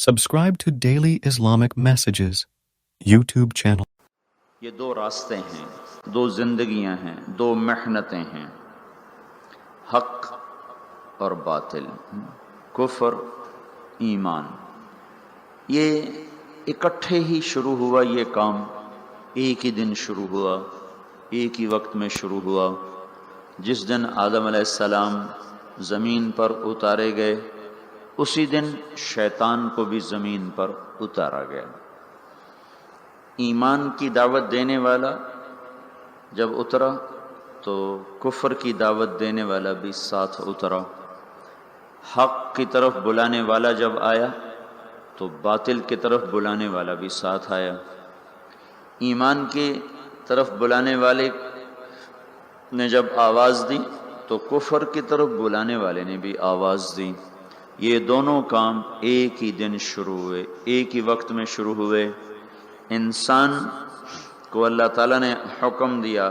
Subscribe to Daily Islamic Messages YouTube channel. یہ دو راستے ہیں، دو زندگیاں ہیں، دو محنتیں ہیں، حق اور باطل، کفر ایمان۔ یہ اکٹھے ہی شروع ہوا، یہ کام ایک ہی دن شروع ہوا، ایک ہی وقت میں شروع ہوا۔ جس دن آدم علیہ السلام زمین پر اتارے گئے، اسی دن شیطان کو بھی زمین پر اتارا گیا۔ ایمان کی دعوت دینے والا جب اترا تو کفر کی دعوت دینے والا بھی ساتھ اترا۔ حق کی طرف بلانے والا جب آیا تو باطل کی طرف بلانے والا بھی ساتھ آیا۔ ایمان کی طرف بلانے والے نے جب آواز دی تو کفر کی طرف بلانے والے نے بھی آواز دی۔ یہ دونوں کام ایک ہی دن شروع ہوئے، ایک ہی وقت میں شروع ہوئے۔ انسان کو اللہ تعالیٰ نے حکم دیا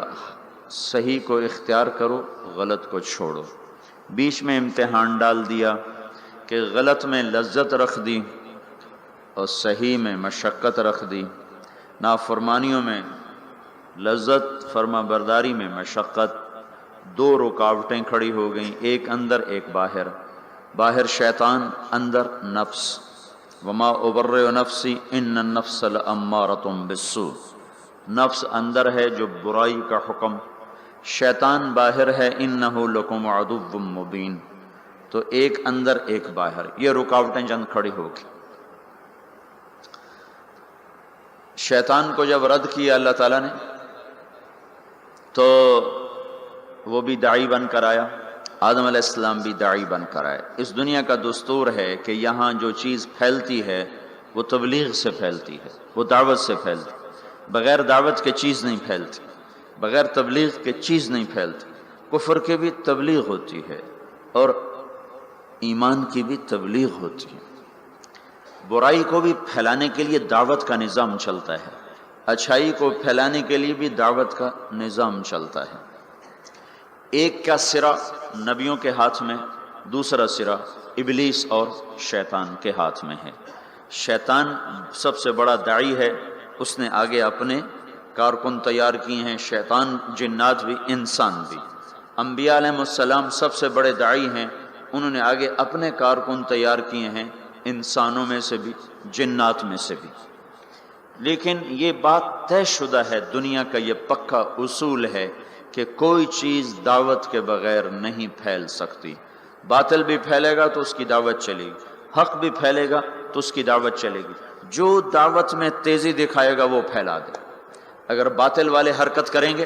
صحیح کو اختیار کرو، غلط کو چھوڑو۔ بیچ میں امتحان ڈال دیا کہ غلط میں لذت رکھ دی اور صحیح میں مشقت رکھ دی۔ نافرمانیوں میں لذت، فرما برداری میں مشقت۔ دو رکاوٹیں کھڑی ہو گئیں، ایک اندر ایک باہر۔ باہر شیطان، اندر نفس۔ وما ابرئ نفسی ان النفس لامارۃ بالسوء۔ نفس اندر ہے جو برائی کا حکم، شیطان باہر ہے انہ لکم عدو مبین۔ تو ایک اندر ایک باہر، یہ رکاوٹیں چند کھڑی ہو گئی۔ شیطان کو جب رد کیا اللہ تعالیٰ نے تو وہ بھی داعی بن کر آیا، آدم علیہ السلام بھی داعی بن کر آئے۔ اس دنیا کا دستور ہے کہ یہاں جو چیز پھیلتی ہے وہ تبلیغ سے پھیلتی ہے، وہ دعوت سے پھیلتی۔ بغیر دعوت کے چیز نہیں پھیلتی، بغیر تبلیغ کے چیز نہیں پھیلتی۔ کفر کی بھی تبلیغ ہوتی ہے اور ایمان کی بھی تبلیغ ہوتی ہے۔ برائی کو بھی پھیلانے کے لیے دعوت کا نظام چلتا ہے، اچھائی کو پھیلانے کے لیے بھی دعوت کا نظام چلتا ہے۔ ایک کا سرا نبیوں کے ہاتھ میں، دوسرا سرا ابلیس اور شیطان کے ہاتھ میں ہے۔ شیطان سب سے بڑا داعی ہے، اس نے آگے اپنے کارکن تیار کیے ہیں، شیطان، جنات بھی، انسان بھی۔ انبیاء علیہ السلام سب سے بڑے داعی ہیں، انہوں نے آگے اپنے کارکن تیار کیے ہیں، انسانوں میں سے بھی، جنات میں سے بھی۔ لیکن یہ بات طے شدہ ہے، دنیا کا یہ پکا اصول ہے کہ کوئی چیز دعوت کے بغیر نہیں پھیل سکتی۔ باطل بھی پھیلے گا تو اس کی دعوت چلے گی، حق بھی پھیلے گا تو اس کی دعوت چلے گی۔ جو دعوت میں تیزی دکھائے گا وہ پھیلا دے۔ اگر باطل والے حرکت کریں گے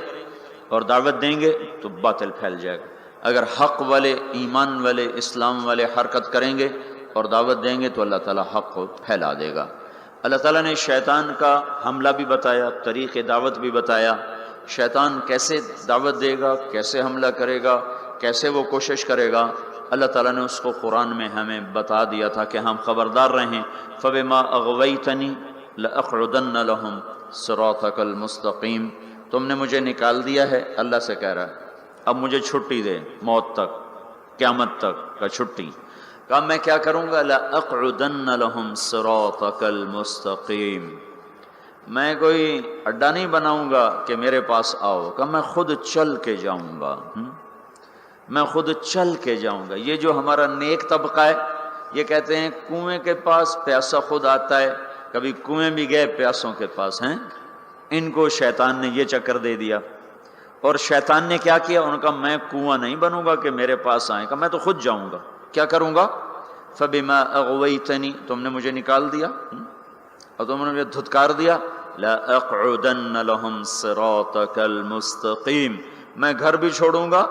اور دعوت دیں گے تو باطل پھیل جائے گا۔ اگر حق والے، ایمان والے، اسلام والے حرکت کریں گے اور دعوت دیں گے تو اللہ تعالیٰ حق کو پھیلا دے گا۔ اللہ تعالیٰ نے شیطان کا حملہ بھی بتایا، طریق دعوت بھی بتایا۔ شیطان کیسے دعوت دے گا، کیسے حملہ کرے گا، کیسے وہ کوشش کرے گا، اللہ تعالیٰ نے اس کو قرآن میں ہمیں بتا دیا تھا کہ ہم خبردار رہیں۔ فَبِمَا أَغْوَيْتَنِي لَأَقْعُدَنَّ لَهُمْ صِرَاطَكَ الْمُسْتَقِيمَ۔ تم نے مجھے نکال دیا ہے، اللہ سے کہہ رہا ہے، اب مجھے چھٹی دے، موت تک، قیامت تک کا چھٹی۔ کہا میں کیا کروں گا؟ لَأَقْعُدَنَّ لَهُمْ صِرَاطَكَ الْمُسْتَقِيمَ۔ میں کوئی اڈا نہیں بناؤں گا کہ میرے پاس آؤ، کہ میں خود چل کے جاؤں گا، میں خود چل کے جاؤں گا۔ یہ جو ہمارا نیک طبقہ ہے یہ کہتے ہیں کنویں کے پاس پیاسا خود آتا ہے، کبھی کنویں بھی گئے پیاسوں کے پاس ہیں۔ ان کو شیطان نے یہ چکر دے دیا، اور شیطان نے کیا کیا؟ ان کا میں کنواں نہیں بنوں گا کہ میرے پاس آئیں، کہ میں تو خود جاؤں گا۔ کیا کروں گا؟ فَبِمَا أَغْوَيْتَنِي، تم نے مجھے نکال دیا اور تم نے مجھے دھتکار دیا، لَأَقْعُدَنَّ لَهُمْ صِرَاطَكَ الْمُسْتَقِيمَ۔ میں گھر بھی چھوڑوں گا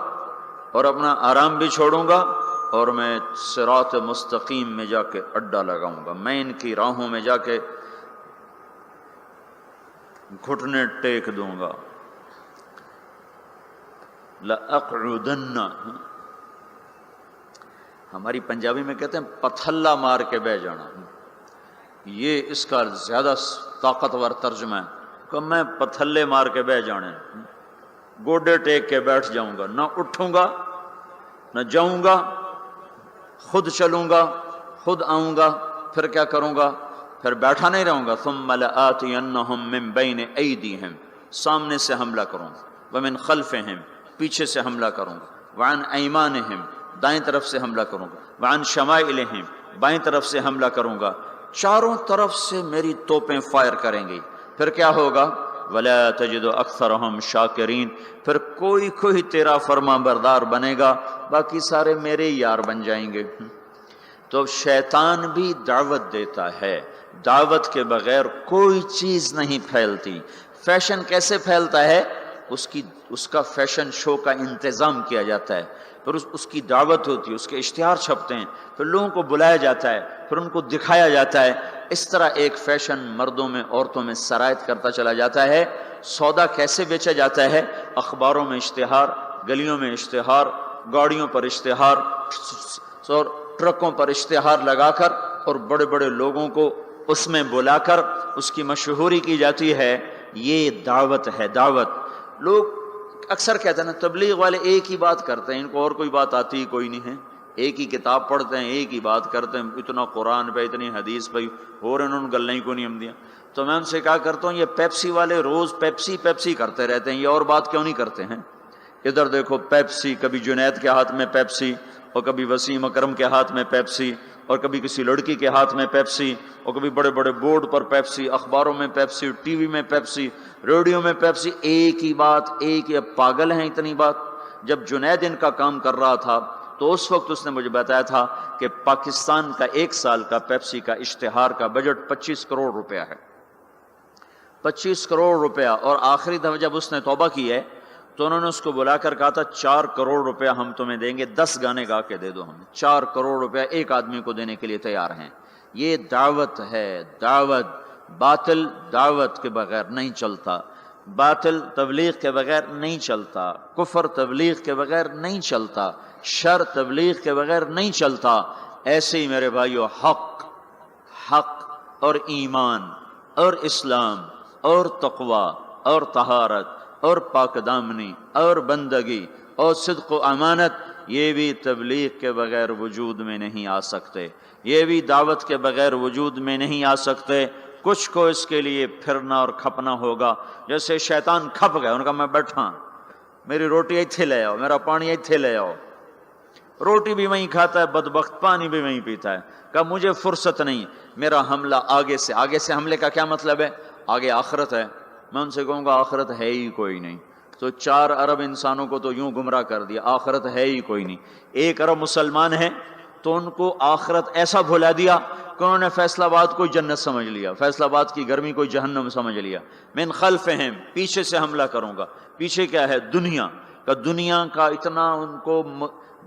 اور اپنا آرام بھی چھوڑوں گا اور میں صراط مستقیم میں جا کے اڈا لگاؤں گا، میں ان کی راہوں میں جا کے گھٹنے ٹیک دوں گا۔ لَأَقْعُدَنَّ، ہماری پنجابی میں کہتے ہیں پتھلا مار کے بہ جانا، یہ اس کا زیادہ طاقتور ترجمہ ہے کہ میں پتھلے مار کے بہ جانے، گوڈے ٹیک کے بیٹھ جاؤں گا، نہ اٹھوں گا نہ جاؤں گا، خود چلوں گا، خود آؤں گا، پھر کیا کروں گا؟ پھر بیٹھا نہیں رہوں گا. ثم لآتینہم من بین ایدیہم، سامنے سے حملہ کروں گا، ومن خلفہم، پیچھے سے حملہ کروں گا، وعن ایمانہم، دائیں طرف سے حملہ کروں گا، وعن شمائلہم، بائیں طرف سے حملہ کروں گا. چاروں طرف سے میری توپیں فائر کریں گی. پھر کیا ہوگا؟ وَلَا تَجِدُ أَكْثَرَهُمْ شَاكِرِينَ، پھر کوئی تیرا فرما بردار بنے گا، باقی سارے میرے یار بن جائیں گے. تو شیطان بھی دعوت دیتا ہے، دعوت کے بغیر کوئی چیز نہیں پھیلتی. فیشن کیسے پھیلتا ہے؟ اس کا فیشن شو کا انتظام کیا جاتا ہے، پھر اس کی دعوت ہوتی ہے، اس کے اشتہار چھپتے ہیں، پھر لوگوں کو بلایا جاتا ہے، پھر ان کو دکھایا جاتا ہے. اس طرح ایک فیشن مردوں میں عورتوں میں سرایت کرتا چلا جاتا ہے. سودا کیسے بیچا جاتا ہے؟ اخباروں میں اشتہار، گلیوں میں اشتہار، گاڑیوں پر اشتہار اور ٹرکوں پر اشتہار لگا کر اور بڑے بڑے لوگوں کو اس میں بلا کر اس کی مشہوری کی جاتی ہے. یہ دعوت ہے، دعوت. لوگ اکثر کہتے ہیں نا تبلیغ والے ایک ہی بات کرتے ہیں، ان کو اور کوئی بات آتی ہی کوئی نہیں ہے، ایک ہی کتاب پڑھتے ہیں، ایک ہی بات کرتے ہیں، اتنا قرآن پہ اتنی حدیث پہ اور انہوں نے گلیں کو نہیں ہم دیا. تو میں ان سے کہا کرتا ہوں یہ پیپسی والے روز پیپسی کرتے رہتے ہیں، یہ اور بات کیوں نہیں کرتے ہیں؟ ادھر دیکھو پیپسی، کبھی جنید کے ہاتھ میں پیپسی، اور کبھی وسیم اکرم کے ہاتھ میں پیپسی، اور کبھی کسی لڑکی کے ہاتھ میں پیپسی، اور کبھی بڑے بڑے بورڈ پر پیپسی، اخباروں میں پیپسی، ٹی وی میں پیپسی، ریڈیو میں پیپسی. ایک ہی بات، ایک ہی. پاگل ہیں اتنی بات. جب جنید ان کا کام کر رہا تھا تو اس وقت اس نے مجھے بتایا تھا کہ پاکستان کا 1 سال کا پیپسی کا اشتہار کا بجٹ 25 کروڑ روپیہ ہے. 25 کروڑ روپیہ. اور آخری دفعہ جب اس نے توبہ کی ہے تو انہوں نے اس کو بلا کر کہا تھا 4 کروڑ روپیہ ہم تمہیں دیں گے، 10 گانے گا کے دے دو ہمیں. 4 کروڑ روپیہ ایک آدمی کو دینے کے لیے تیار ہیں. یہ دعوت ہے، دعوت. باطل دعوت کے بغیر نہیں چلتا، باطل تبلیغ کے بغیر نہیں چلتا، کفر تبلیغ کے بغیر نہیں چلتا، شر تبلیغ کے بغیر نہیں چلتا. ایسے ہی میرے بھائیو حق اور ایمان اور اسلام اور تقوی اور طہارت اور پاک دامنی اور بندگی اور صدق و امانت، یہ بھی تبلیغ کے بغیر وجود میں نہیں آ سکتے، یہ بھی دعوت کے بغیر وجود میں نہیں آ سکتے. کچھ کو اس کے لیے پھرنا اور کھپنا ہوگا. جیسے شیطان کھپ گئے، ان کا میں بیٹھا، میری روٹی ایتھے لے آؤ، میرا پانی ایتھے لے آؤ. روٹی بھی وہیں کھاتا ہے بدبخت، پانی بھی وہیں پیتا ہے. کہا مجھے فرصت نہیں، میرا حملہ آگے سے. آگے سے حملے کا کیا مطلب ہے؟ آگے آخرت ہے. میں ان سے کہوں گا آخرت ہے ہی کوئی نہیں. تو 4 ارب انسانوں کو تو یوں گمراہ کر دیا، آخرت ہے ہی کوئی نہیں. 1 ارب مسلمان ہیں تو ان کو آخرت ایسا بھلا دیا کہ انہوں نے فیصل آباد کو جنت سمجھ لیا، فیصل آباد کی گرمی کو جہنم سمجھ لیا. من خلفہم، پیچھے سے حملہ کروں گا. پیچھے کیا ہے؟ دنیا کا اتنا ان کو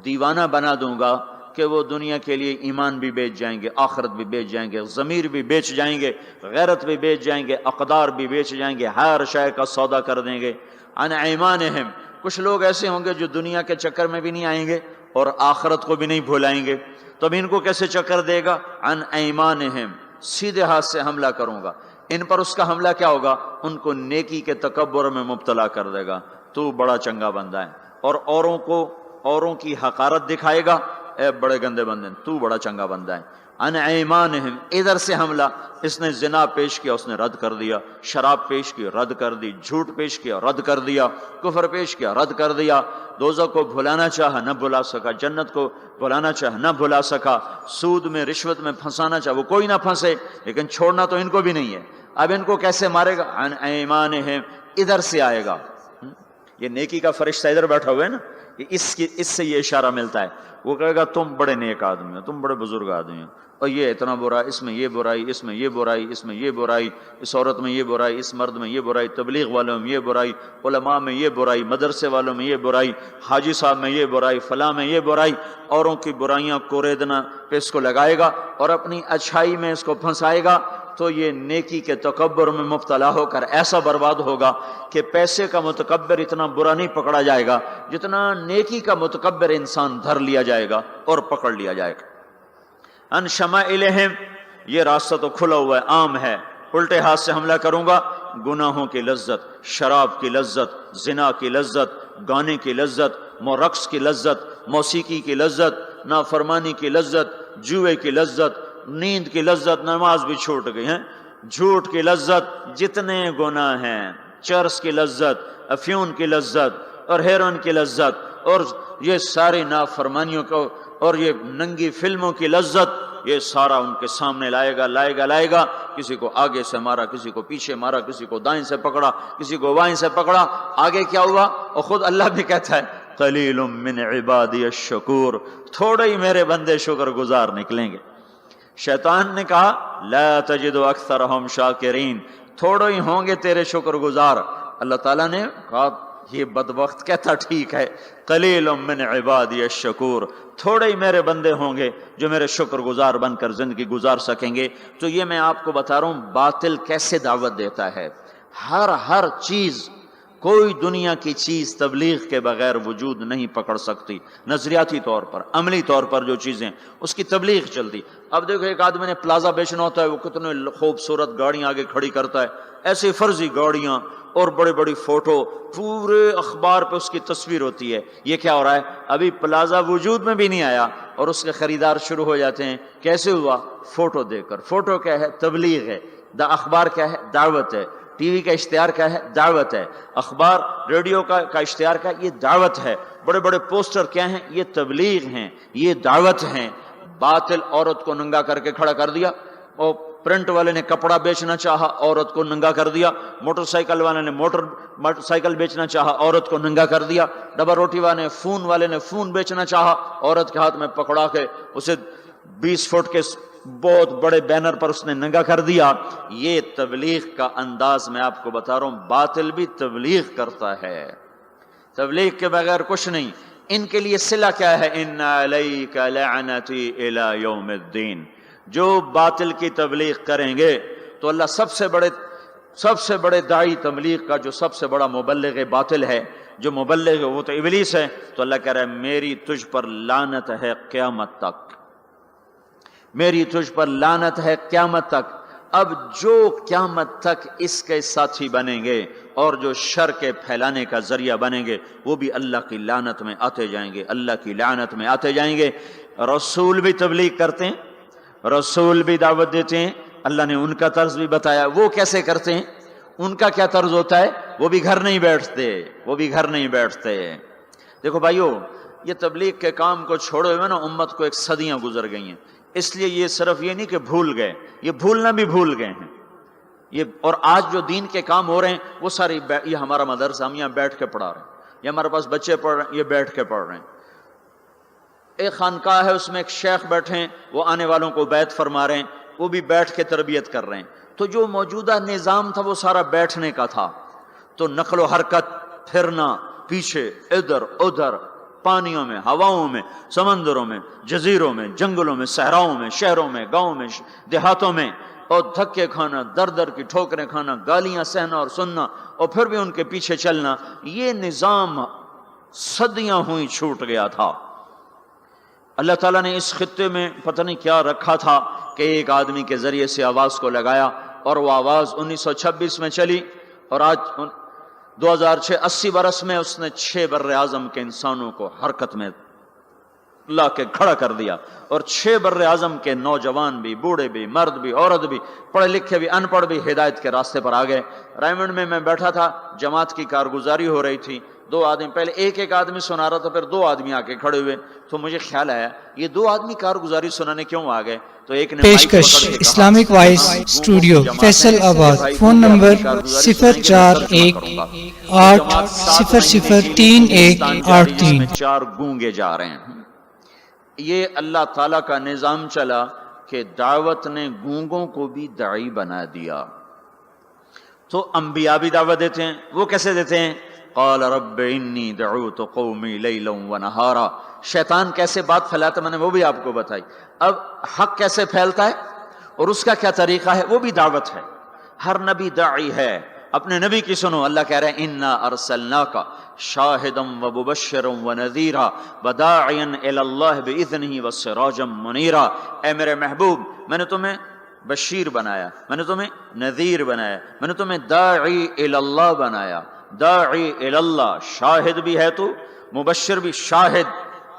دیوانہ بنا دوں گا کہ وہ دنیا کے لیے ایمان بھی بیچ جائیں گے، آخرت بھی بیچ جائیں گے، ضمیر بھی بیچ جائیں گے، غیرت بھی بیچ جائیں گے، اقدار بھی بیچ جائیں گے، ہر شے کا سودا کر دیں گے. عن ایمانہم، کچھ لوگ ایسے ہوں گے جو دنیا کے چکر میں بھی نہیں آئیں گے اور آخرت کو بھی نہیں بھولائیں گے. تو اب ان کو کیسے چکر دے گا؟ عن ایمانہم، سیدھے ہاتھ سے حملہ کروں گا. ان پر اس کا حملہ کیا ہوگا؟ ان کو نیکی کے تکبر میں مبتلا کر دے گا. تو بڑا چنگا بندہ ہے. اور اوروں کی حقارت دکھائے گا، اے بڑے گندے بندے، تو بڑا چنگا بندہ ہے. عن ایمانہم، ادھر سے حملہ. اس نے زنا پیش کیا، اس نے رد کر دیا. شراب پیش کی، رد کر دی. جھوٹ پیش کیا، رد کر دیا. کفر پیش کیا، رد کر دیا. دوزخ کو بھلانا چاہا، نہ بھلا سکا. جنت کو بھلانا چاہا، نہ بھلا سکا. سود میں، رشوت میں پھنسانا چاہا، وہ کوئی نہ پھنسے، لیکن چھوڑنا تو ان کو بھی نہیں ہے. اب ان کو کیسے مارے گا؟ عن ایمانہم، ادھر سے آئے گا. یہ نیکی کا فرشتہ ادھر بیٹھا ہوا ہے نا، اس سے یہ اشارہ ملتا ہے. وہ کہے گا تم بڑے نیک آدمی ہو، تم بڑے بزرگ آدمی ہو، اور یہ اتنا برا، اس میں یہ برائی، اس میں یہ برائی، اس میں یہ برائی، اس عورت میں یہ برائی، اس مرد میں یہ برائی، تبلیغ والوں میں یہ برائی، علماء میں یہ برائی، مدرسے والوں میں یہ برائی، حاجی صاحب میں یہ برائی، فلاں میں یہ برائی. اوروں کی برائیاں کوریدنا پہ اس کو لگائے گا اور اپنی اچھائی میں اس کو پھنسائے گا. تو یہ نیکی کے تکبر میں مبتلا ہو کر ایسا برباد ہوگا کہ پیسے کا متکبر اتنا برا نہیں پکڑا جائے گا جتنا نیکی کا متکبر انسان دھر لیا جائے گا اور پکڑ لیا جائے گا. ان شمائلہم، یہ راستہ تو کھلا ہوا ہے، عام ہے. الٹے ہاتھ سے حملہ کروں گا. گناہوں کی لذت، شراب کی لذت، زنا کی لذت، گانے کی لذت، رقص کی لذت، موسیقی کی لذت، نافرمانی کی لذت، جوئے کی لذت، نیند کی لذت، نماز بھی چھوٹ گئی ہیں، جھوٹ کی لذت، جتنے گناہ ہیں، چرس کی لذت، افیون کی لذت اور ہیروئن کی لذت اور یہ ساری نافرمانیوں کو اور یہ ننگی فلموں کی لذت، یہ سارا ان کے سامنے لائے گا. کسی کو آگے سے مارا، کسی کو پیچھے مارا، کسی کو دائیں سے پکڑا، کسی کو بائیں سے پکڑا. آگے کیا ہوا؟ اور خود اللہ بھی کہتا ہے قلیل من عبادی الشکور، تھوڑے ہی میرے بندے شکر گزار نکلیں گے. شیطان نے کہا لا تجد اکثرہم شاکرین، تھوڑے ہی ہوں گے تیرے شکر گزار. اللہ تعالیٰ نے کہا یہ بدبخت کہتا ٹھیک ہے، قلیل من عبادی الشکور، تھوڑے ہی میرے بندے ہوں گے جو میرے شکر گزار بن کر زندگی گزار سکیں گے. تو یہ میں آپ کو بتا رہا ہوں باطل کیسے دعوت دیتا ہے. ہر چیز، کوئی دنیا کی چیز تبلیغ کے بغیر وجود نہیں پکڑ سکتی. نظریاتی طور پر، عملی طور پر جو چیزیں اس کی تبلیغ چلتی. اب دیکھو ایک آدمی نے پلازا بیچنا ہوتا ہے، وہ کتنے خوبصورت گاڑیاں آگے کھڑی کرتا ہے، ایسی فرضی گاڑیاں اور بڑی بڑی فوٹو، پورے اخبار پہ اس کی تصویر ہوتی ہے. یہ کیا ہو رہا ہے؟ ابھی پلازا وجود میں بھی نہیں آیا اور اس کے خریدار شروع ہو جاتے ہیں. کیسے ہوا؟ فوٹو دیکھ کر. فوٹو کیا ہے؟ تبلیغ ہے. اخبار کیا ہے؟ دعوت ہے. ٹی وی کا اشتہار کیا ہے؟ دعوت ہے. اخبار ریڈیو کا اشتہار کیا ہے؟ یہ دعوت ہے. بڑے بڑے پوسٹر کیا ہیں؟ یہ تبلیغ ہیں، یہ دعوت ہیں. باطل عورت کو ننگا کر کے کھڑا کر دیا، اور پرنٹ والے نے کپڑا بیچنا چاہا، عورت کو ننگا کر دیا. موٹر سائیکل والے نے موٹر سائیکل بیچنا چاہا، عورت کو ننگا کر دیا. ڈبا روٹی والے نے فون بیچنا چاہا، عورت کے ہاتھ میں پکڑا کے اسے 20 فٹ کے بہت بڑے بینر پر اس نے ننگا کر دیا. یہ تبلیغ کا انداز میں آپ کو بتا رہا ہوں. باطل بھی تبلیغ کرتا ہے، تبلیغ کے بغیر کچھ نہیں. ان کے لیے صلہ کیا ہے؟ ان علیک لعنتی الی یوم الدین. جو باطل کی تبلیغ کریں گے تو اللہ سب سے بڑے داعی تبلیغ کا، جو سب سے بڑا مبلغ باطل ہے، جو مبلغ وہ تو ابلیس ہے، تو اللہ کہہ رہا ہے میری تجھ پر لعنت ہے قیامت تک، میری تجھ پر لعنت ہے قیامت تک. اب جو قیامت تک اس کے ساتھی بنیں گے اور جو شر کے پھیلانے کا ذریعہ بنیں گے، وہ بھی اللہ کی لعنت میں آتے جائیں گے، اللہ کی لعنت میں آتے جائیں گے. رسول بھی تبلیغ کرتے ہیں، رسول بھی دعوت دیتے ہیں. اللہ نے ان کا طرز بھی بتایا. وہ کیسے کرتے ہیں؟ ان کا کیا طرز ہوتا ہے؟ وہ بھی گھر نہیں بیٹھتے. دیکھو بھائیو، یہ تبلیغ کے کام کو چھوڑے ہوئے نا امت کو ایک صدیاں گزر گئی ہیں. اس لیے یہ صرف یہ نہیں کہ بھول گئے، یہ بھولنا بھی بھول گئے ہیں. یہ اور آج جو دین کے کام ہو رہے ہیں وہ سارے، یہ ہمارا مدرسہ ہم یہاں بیٹھ کے پڑھا رہے ہیں، یہ ہمارے پاس بچے پڑھ رہے ہیں، یہ بیٹھ کے پڑھ رہے ہیں. ایک خانقاہ ہے، اس میں ایک شیخ بیٹھے ہیں، وہ آنے والوں کو بیعت فرما رہے ہیں، وہ بھی بیٹھ کے تربیت کر رہے ہیں. تو جو موجودہ نظام تھا وہ سارا بیٹھنے کا تھا. تو نقل و حرکت، پھرنا پیچھے ادھر ادھر، پانیوں میں، ہواؤں میں، سمندروں میں، جزیروں میں، جنگلوں میں، صحراؤں میں، شہروں میں، گاؤں میں، دیہاتوں میں، اور دھکے کھانا، در در کی ٹھوکریں کھانا، گالیاں سہنا اور سننا، اور پھر بھی ان کے پیچھے چلنا. یہ نظام صدیاں ہوئی چھوٹ گیا تھا. اللہ تعالیٰ نے اس خطے میں پتہ نہیں کیا رکھا تھا کہ ایک آدمی کے ذریعے سے آواز کو لگایا، اور وہ آواز 1926 میں چلی، اور آج 2006 80 برس میں اس نے 6 بر اعظم کے انسانوں کو حرکت میں لا کے کھڑا کر دیا. اور 6 بر اعظم کے نوجوان بھی، بوڑھے بھی، مرد بھی، عورت بھی، پڑھے لکھے بھی، ان پڑھ بھی ہدایت کے راستے پر آ گئے. رائمنڈ میں بیٹھا تھا، جماعت کی کارگزاری ہو رہی تھی. 2 آدمی، پہلے ایک آدمی سنا رہا تھا، پھر 2 آدمی آ کے کھڑے ہوئے. تو مجھے خیال آیا یہ 2 آدمی کارگزاری سنانے کیوں آ گئے؟ تو ایک نے پیشکش اسلامک وائس اسٹوڈیو فیصل آباد. Phone number 0418800383. 4 گونگے جا رہے ہیں. یہ اللہ تعالیٰ کا نظام چلا کہ دعوت نے گونگوں کو بھی داعی بنا دیا. تو انبیاء بھی دعوت دیتے ہیں. وہ کیسے دیتے ہیں؟ قال رب انی دعوت قومی لیلا ونہارا. شیطان کیسے بات پھیلاتا میں نے وہ بھی آپ کو بتائی. اب حق کیسے پھیلتا ہے اور اس کا کیا طریقہ ہے، وہ بھی دعوت ہے. ہر نبی داعی ہے. اپنے نبی کی سنو. اللہ کہہ رہے ہیں انا ارسلناک شاہدا ومبشرا ونذیرا وداعیا الی اللہ باذنہ وسراجا منیرا. اے میرے محبوب، میں نے تمہیں بشیر بنایا، میں نے تمہیں نذیر بنایا، میں نے تمہیں داعی الی اللہ بنایا. داعی الی اللہ، شاہد بھی ہے تو، مبشر بھی، شاہد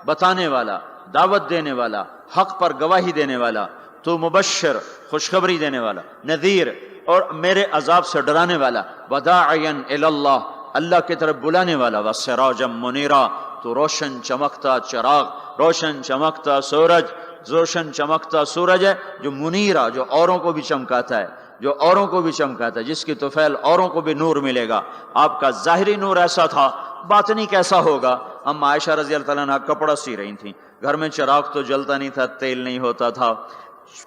بتانے والا، دعوت دینے والا، حق پر گواہی دینے والا، تو مبشر خوشخبری دینے والا، نذیر اور میرے عذاب سے ڈرانے والا، وداعیا الی اللہ اللہ کی طرف بلانے والا، وسراجا منیرا تو روشن چمکتا چراغ، روشن چمکتا سورج، روشن چمکتا سورج ہے جو منیرا، جو اوروں کو بھی چمکاتا ہے، جو اوروں کو بھی چمکاتا ہے، جس کی طفیل اوروں کو بھی نور ملے گا۔ آپ کا ظاہری نور ایسا تھا، باطنی کیسا ہوگا؟ ہم عائشہ رضی اللہ تعالیٰ عنہ کپڑا سی رہی تھیں، گھر میں چراغ تو جلتا نہیں تھا، تیل نہیں ہوتا تھا،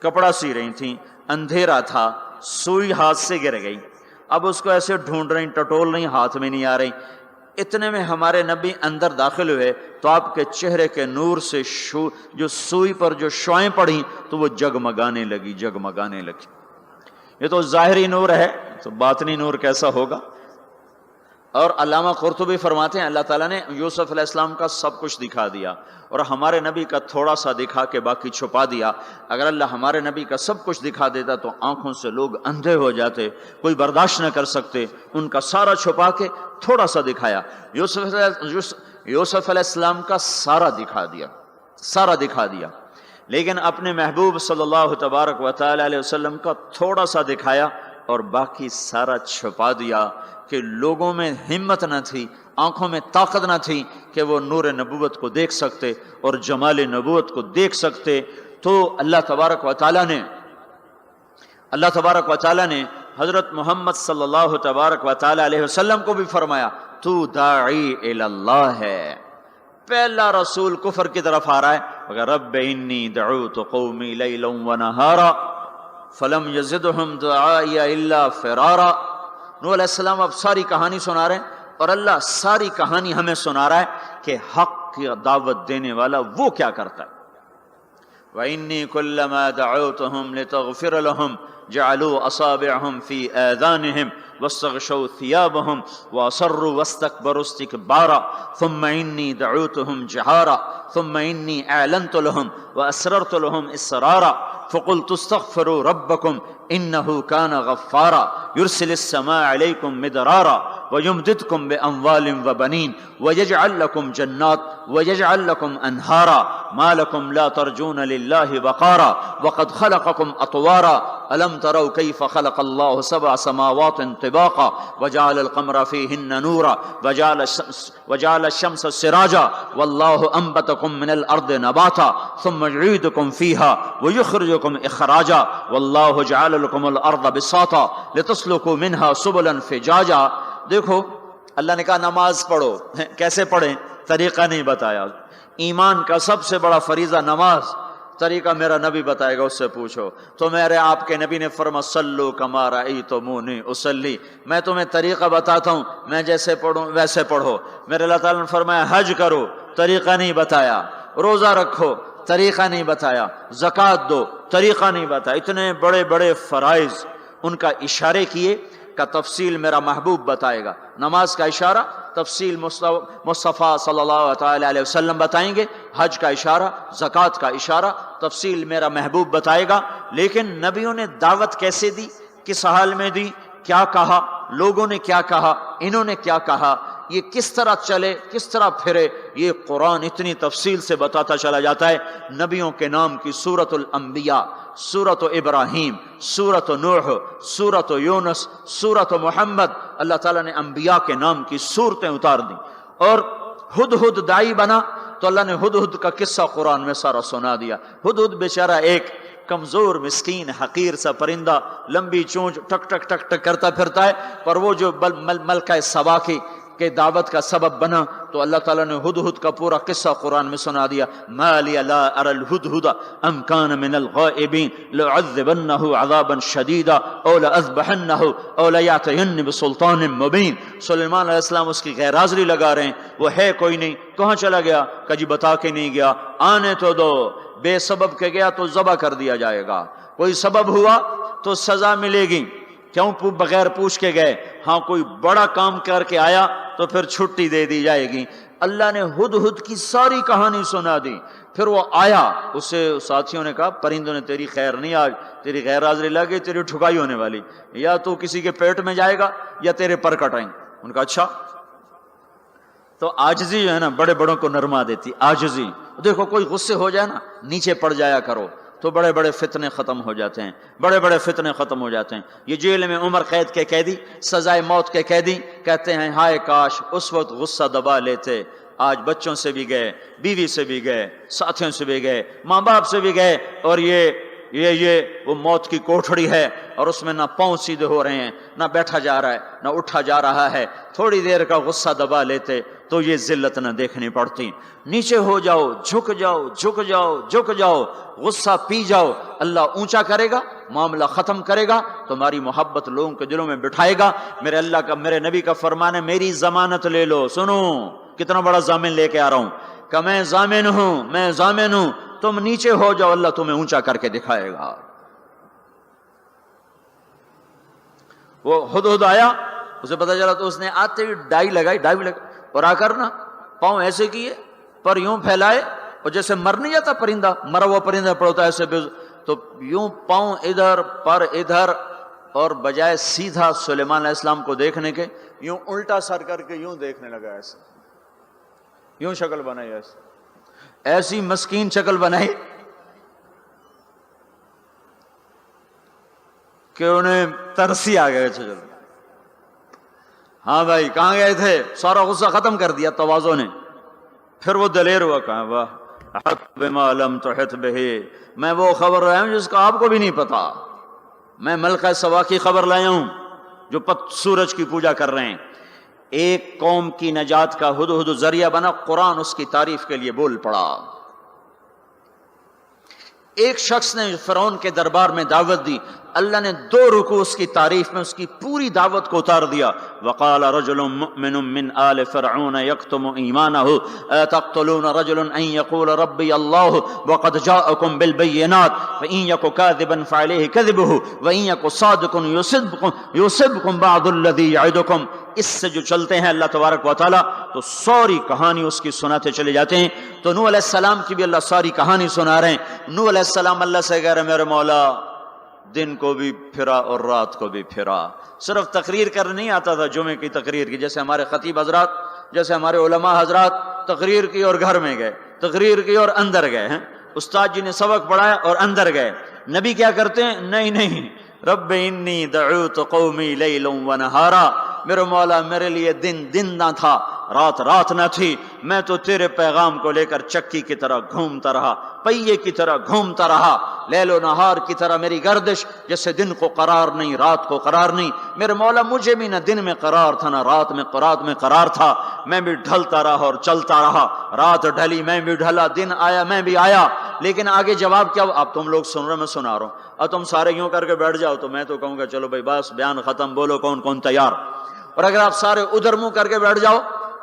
کپڑا سی رہی تھیں، اندھیرا تھا، سوئی ہاتھ سے گر گئی، اب اس کو ایسے ڈھونڈ رہی، ٹٹول رہی، ہاتھ میں نہیں آ رہی۔ اتنے میں ہمارے نبی اندر داخل ہوئے تو آپ کے چہرے کے نور سے جو سوئی پر جو شعائیں پڑیں تو وہ جگمگانے لگی، جگمگانے لگی۔ یہ تو ظاہری نور ہے، تو باطنی نور کیسا ہوگا؟ اور علامہ قرطبی فرماتے ہیں اللہ تعالیٰ نے یوسف علیہ السلام کا سب کچھ دکھا دیا اور ہمارے نبی کا تھوڑا سا دکھا کے باقی چھپا دیا۔ اگر اللہ ہمارے نبی کا سب کچھ دکھا دیتا تو آنکھوں سے لوگ اندھے ہو جاتے، کوئی برداشت نہ کر سکتے، ان کا سارا چھپا کے تھوڑا سا دکھایا۔ یوسف علیہ السلام کا سارا دکھا دیا، سارا دکھا دیا، لیکن اپنے محبوب صلی اللہ تبارک و تعالی علیہ وسلم کا تھوڑا سا دکھایا اور باقی سارا چھپا دیا کہ لوگوں میں ہمت نہ تھی، آنکھوں میں طاقت نہ تھی کہ وہ نور نبوت کو دیکھ سکتے اور جمال نبوت کو دیکھ سکتے۔ تو اللہ تبارک و تعالیٰ نے حضرت محمد صلی اللہ تبارک و تعالی علیہ وسلم کو بھی فرمایا تو داعی الی اللہ ہے۔ پہلا رسول کفر کی طرف آ رہا ہے، رب انی دعوت قومی لیلا ونہارا فلم یزدہم دعائی الا فرارا۔ نوح علیہ السلام اب ساری کہانی سنا رہے ہیں اور اللہ ساری کہانی ہمیں سنا رہا ہے کہ حق کی دعوت دینے والا وہ کیا کرتا ہے۔ وَإِنِّي كُلَّمَا دَعَوْتُهُمْ لِتَغْفِرَ لَهُمْ جَعَلُوا أَصَابِعَهُمْ فِي آذَانِهِمْ وَاسْتَغْشَوْا ثِيَابَهُمْ وَأَصَرُّوا وَاسْتَكْبَرُوا اسْتِكْبَارًا ثُمَّ إِنِّي دَعَوْتُهُمْ جِهَارًا ثُمَّ إِنِّي أَعْلَنْتُ لَهُمْ وَأَسْرَرْتُ لَهُمْ إِسْرَارًا فَقُلْتُ اسْتَغْفِرُوا رَبَّكُمْ إِنَّهُ كَانَ غَفَّارًا يُرْسِلِ السَّمَاءَ عَلَيْكُمْ مِدْرَارًا وَيُمْدِدْكُمْ بِأَمْوَالٍ وَبَنِينَ وَيَجْعَلْ لَكُمْ جَنَّاتٍ وَيَجْعَلْ لَكُمْ أَنْهَارًا مَا لَكُمْ لَا تَرْجُونَ لِلَّهِ وَقَارًا وَقَدْ خَلَقَكُمْ أَطْوَارًا أَلَمْ تَرَوْا كَيْفَ خَلَقَ اللَّهُ سَبْعَ سَمَاوَاتٍ طِبَاقًا وَجَعَلَ الْقَمَرَ فِيهِنَّ نُورًا وَجَعَلَ الشَّمْسَ سِرَاجًا وَاللَّهُ أَنبَتَكُم مِّنَ الْأَرْضِ نَبَاتًا ثُمَّ يُعِيدُكُم فِيهَا وَيُخْرِجُكُم إِخْرَاجًا وَاللَّهُ جَعَلَ لَكُمُ الْأَرْضَ بِسَاطًا لِتَسْلُكُوا مِنْهَا سُبُلًا فِجَاجًا۔ دیکھو اللہ نے کہا نماز پڑھو، کیسے پڑھیں؟ طریقہ نہیں بتایا۔ ایمان کا سب سے بڑا فریضہ نماز، طریقہ میرا نبی بتائے گا، اس سے پوچھو۔ تو میرے آپ کے نبی نے فرمایا صلو کما رأیتمونی اصلی، میں تمہیں طریقہ بتاتا ہوں، میں جیسے پڑھوں ویسے پڑھو۔ میرے اللہ تعالیٰ نے فرمایا حج کرو، طریقہ نہیں بتایا، روزہ رکھو، طریقہ نہیں بتایا، زکوٰۃ دو، طریقہ نہیں بتایا۔ اتنے بڑے بڑے فرائض ان کا اشارے کیے کا تفصیل میرا محبوب بتائے گا۔ نماز کا اشارہ تفصیل مصطفیٰ صلی اللہ تعالی علیہ وسلم بتائیں گے، حج کا اشارہ، زکوٰۃ کا اشارہ تفصیل میرا محبوب بتائے گا۔ لیکن نبیوں نے دعوت کیسے دی، کس حال میں دی، کیا کہا، لوگوں نے کیا کہا، انہوں نے کیا کہا، یہ کس طرح چلے، کس طرح پھرے، یہ قرآن اتنی تفصیل سے بتاتا چلا جاتا ہے۔ نبیوں کے نام کی سورۃ الانبیاء، سورۃ ابراہیم، سورۃ نوح، سورۃ یونس، سورۃ محمد، اللہ تعالیٰ نے انبیاء کے نام کی سورتیں اتار دیں۔ اور ہدہد داعی بنا تو اللہ نے ہدہد کا قصہ قرآن میں سارا سنا دیا۔ ہدہد بیچارہ ایک کمزور مسکین حقیر سا پرندہ، لمبی چونچ، ٹک ٹک ٹک ٹک کرتا پھرتا ہے، پر وہ جو ملکہ سبا کی کہ دعوت کا سبب بنا تو اللہ تعالیٰ نے ہدہد کا پورا قصہ قرآن میں سنا دیا۔ ما لی لا اری الہدہد ام کان من الغائبین لأعذبنہ عذابا شدیدا او لأذبحنہ او لیأتینی بسلطان مبین۔ سلیمان علیہ السلام اس کی غیر حاضری لگا رہے ہیں، وہ ہے کوئی نہیں، کہاں چلا گیا؟ کہ جی بتا کے نہیں گیا، آنے تو دو، بے سبب کے گیا تو ذبح کر دیا جائے گا، کوئی سبب ہوا تو سزا ملے گی، کیوں بغیر پوچھ کے گئے؟ ہاں کوئی بڑا کام کر کے آیا تو پھر چھٹی دے دی جائے گی۔ اللہ نے ہدہد کی ساری کہانی سنا دی۔ پھر وہ آیا، اسے ساتھیوں نے کہا پرندوں نے تیری خیر نہیں، آج تیری غیر حاضری لگی، تیری ٹھکائی ہونے والی، یا تو کسی کے پیٹ میں جائے گا یا تیرے پر کٹائیں۔ ان کا اچھا۔ تو عاجزی جو ہے نا بڑے بڑوں کو نرما دیتی، عاجزی۔ دیکھو کوئی غصے ہو جائے نا نیچے پڑ جایا کرو، تو بڑے بڑے فتنے ختم ہو جاتے ہیں، بڑے بڑے فتنے ختم ہو جاتے ہیں۔ یہ جیل میں عمر قید کے قیدی، سزائے موت کے قیدی کہتے ہیں ہائے کاش اس وقت غصہ دبا لیتے، آج بچوں سے بھی گئے، بیوی سے بھی گئے، ساتھیوں سے بھی گئے، ماں باپ سے بھی گئے، اور یہ وہ موت کی کوٹھڑی ہے، اور اس میں نہ پاؤں سیدھے ہو رہے ہیں، نہ بیٹھا جا رہا ہے، نہ اٹھا جا رہا ہے۔ تھوڑی دیر کا غصہ دبا لیتے تو یہ ذلت نہ دیکھنی پڑتی۔ نیچے ہو جاؤ، جھک جاؤ، جھک جاؤ، جھک جاؤ، غصہ پی جاؤ، اللہ اونچا کرے گا، معاملہ ختم کرے گا، تمہاری محبت لوگوں کے دلوں میں بٹھائے گا۔ میرے نبی کا فرمان ہے میری ضمانت لے لو۔ سنو کتنا بڑا ضامن لے کے آ رہا ہوں کہ میں ضامن ہوں، میں ضامن ہوں، تم نیچے ہو جاؤ، اللہ تمہیں اونچا کر کے دکھائے گا۔ وہ ہدہد آیا، اسے پتا چلا تو اس نے آتے ہی ڈائی لگائی اور آ کر نا پاؤں ایسے کیے، پر یوں پھیلائے، اور جیسے مر نہیں جاتا پرندہ، مرا ہوا پرندہ پڑتا ہے ایسے، تو یوں پاؤں ادھر پر ادھر، اور بجائے سیدھا سلیمان علیہ السلام کو دیکھنے کے یوں الٹا سر کر کے یوں دیکھنے لگا، ایسے یوں شکل بنائی، ایسی مسکین شکل بنائی کہ انہیں ترسی آ گئے۔ چلو ہاں بھائی کہاں گئے تھے؟ سارا غصہ ختم کر دیا تواضع نے۔ پھر وہ دلیر ہوا، کہا واہ احط بما لم تحط بہ، میں وہ خبر لایا ہوں جس کا آپ کو بھی نہیں پتا، میں ملکہ سبا کی خبر لایا ہوں جو سورج کی پوجا کر رہے ہیں۔ ایک قوم کی نجات کا ہدہد ذریعہ بنا، قرآن اس کی تعریف کے لیے بول پڑا۔ ایک شخص نے فرعون کے دربار میں دعوت دی، اللہ نے 2 رکوع اس کی تعریف میں اس کی پوری دعوت کو اتار دیا۔ وقال رجل مؤمن من آل فرعون يكتم ایمانه تقتلون رجلا ان يقول ربي الله وقد جاءكم بالبينات فان يك كاذبا فعليه كذبه وان يك صادقا يصبكم بعض الذي يعدكم۔ اس سے جو چلتے ہیں اللہ تبارک و تعالیٰ تو ساری کہانی اس کی سناتے چلے جاتے ہیں۔ تو نوح علیہ السلام کی بھی اللہ ساری کہانی سنا رہے ہیں۔ نوح علیہ السلام اللہ سے کہہ رہے میرے مولا دن کو بھی پھرا اور رات کو بھی پھرا۔ صرف تقریر کرنے نہیں آتا تھا، جمعے کی تقریر کی، جیسے ہمارے خطیب حضرات، جیسے ہمارے علماء حضرات تقریر کی اور گھر میں گئے، تقریر کی اور اندر گئے ہیں، استاد جی نے سبق پڑھایا اور اندر گئے۔ نبی کیا کرتے ہیں؟ نہیں، رب انی دعوت قومی لیلا ونہارا، میرے مولا میرے لیے دن نہ تھا، رات نہ تھی، میں تو تیرے پیغام کو لے کر چکی کی طرح گھومتا رہا، پہیے کی طرح گھومتا رہا، لیل و نہار کی طرح میری گردش، جیسے دن کو قرار نہیں رات کو قرار نہیں۔ میرے مولا مجھے بھی نہ دن میں قرار تھا نہ رات میں قرار تھا، میں بھی ڈھلتا رہا اور چلتا رہا، رات ڈھلی میں بھی ڈھلا، دن آیا میں بھی آیا۔ لیکن آگے جواب کیا؟ اب تم لوگ سن رہے میں سنا رہا ہوں، اب تم سارے یوں کر کے بیٹھ جاؤ تو میں تو کہوں گا چلو بھائی بس بیان ختم، بولو کون تیار۔ اور اگر آپ سارے ادھر منہ کر کے بیٹھ جاؤ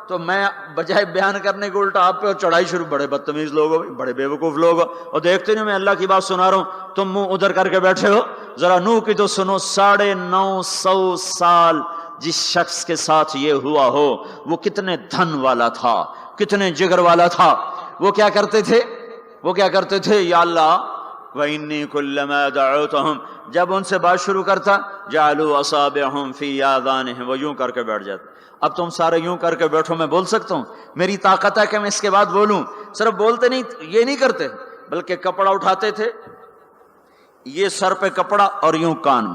تو میں بجائے بیان کرنے کو الٹا آپ پہ چڑھائی شروع، بڑے بدتمیز لوگ ہو، بڑے بے وقوف لوگ ہو، اور دیکھتے نہیں میں اللہ کی بات سنا رہا ہوں، تم منہ ادھر کر کے بیٹھے ہو۔ ذرا نوح کی تو سنو، 950 سال جس شخص کے ساتھ یہ ہوا ہو وہ کتنے دھن والا تھا، کتنے جگر والا تھا۔ وہ کیا کرتے تھے؟ یا اللہ وَإِنِّي كُلَّمَا دَعَوْتُهُمْ، جب ان سے بات شروع کرتا جَعَلُوا أَصَابِعَهُمْ فِي آذَانِهِمْ، وہ یوں کر کے بیٹھ جاتے۔ اب تم سارے یوں کر کے بیٹھو، میں بول سکتا ہوں؟ میری طاقت ہے کہ میں اس کے بعد بولوں؟ صرف بولتے نہیں، یہ نہیں کرتے، بلکہ کپڑا اٹھاتے تھے، یہ سر پہ کپڑا اور یوں کان،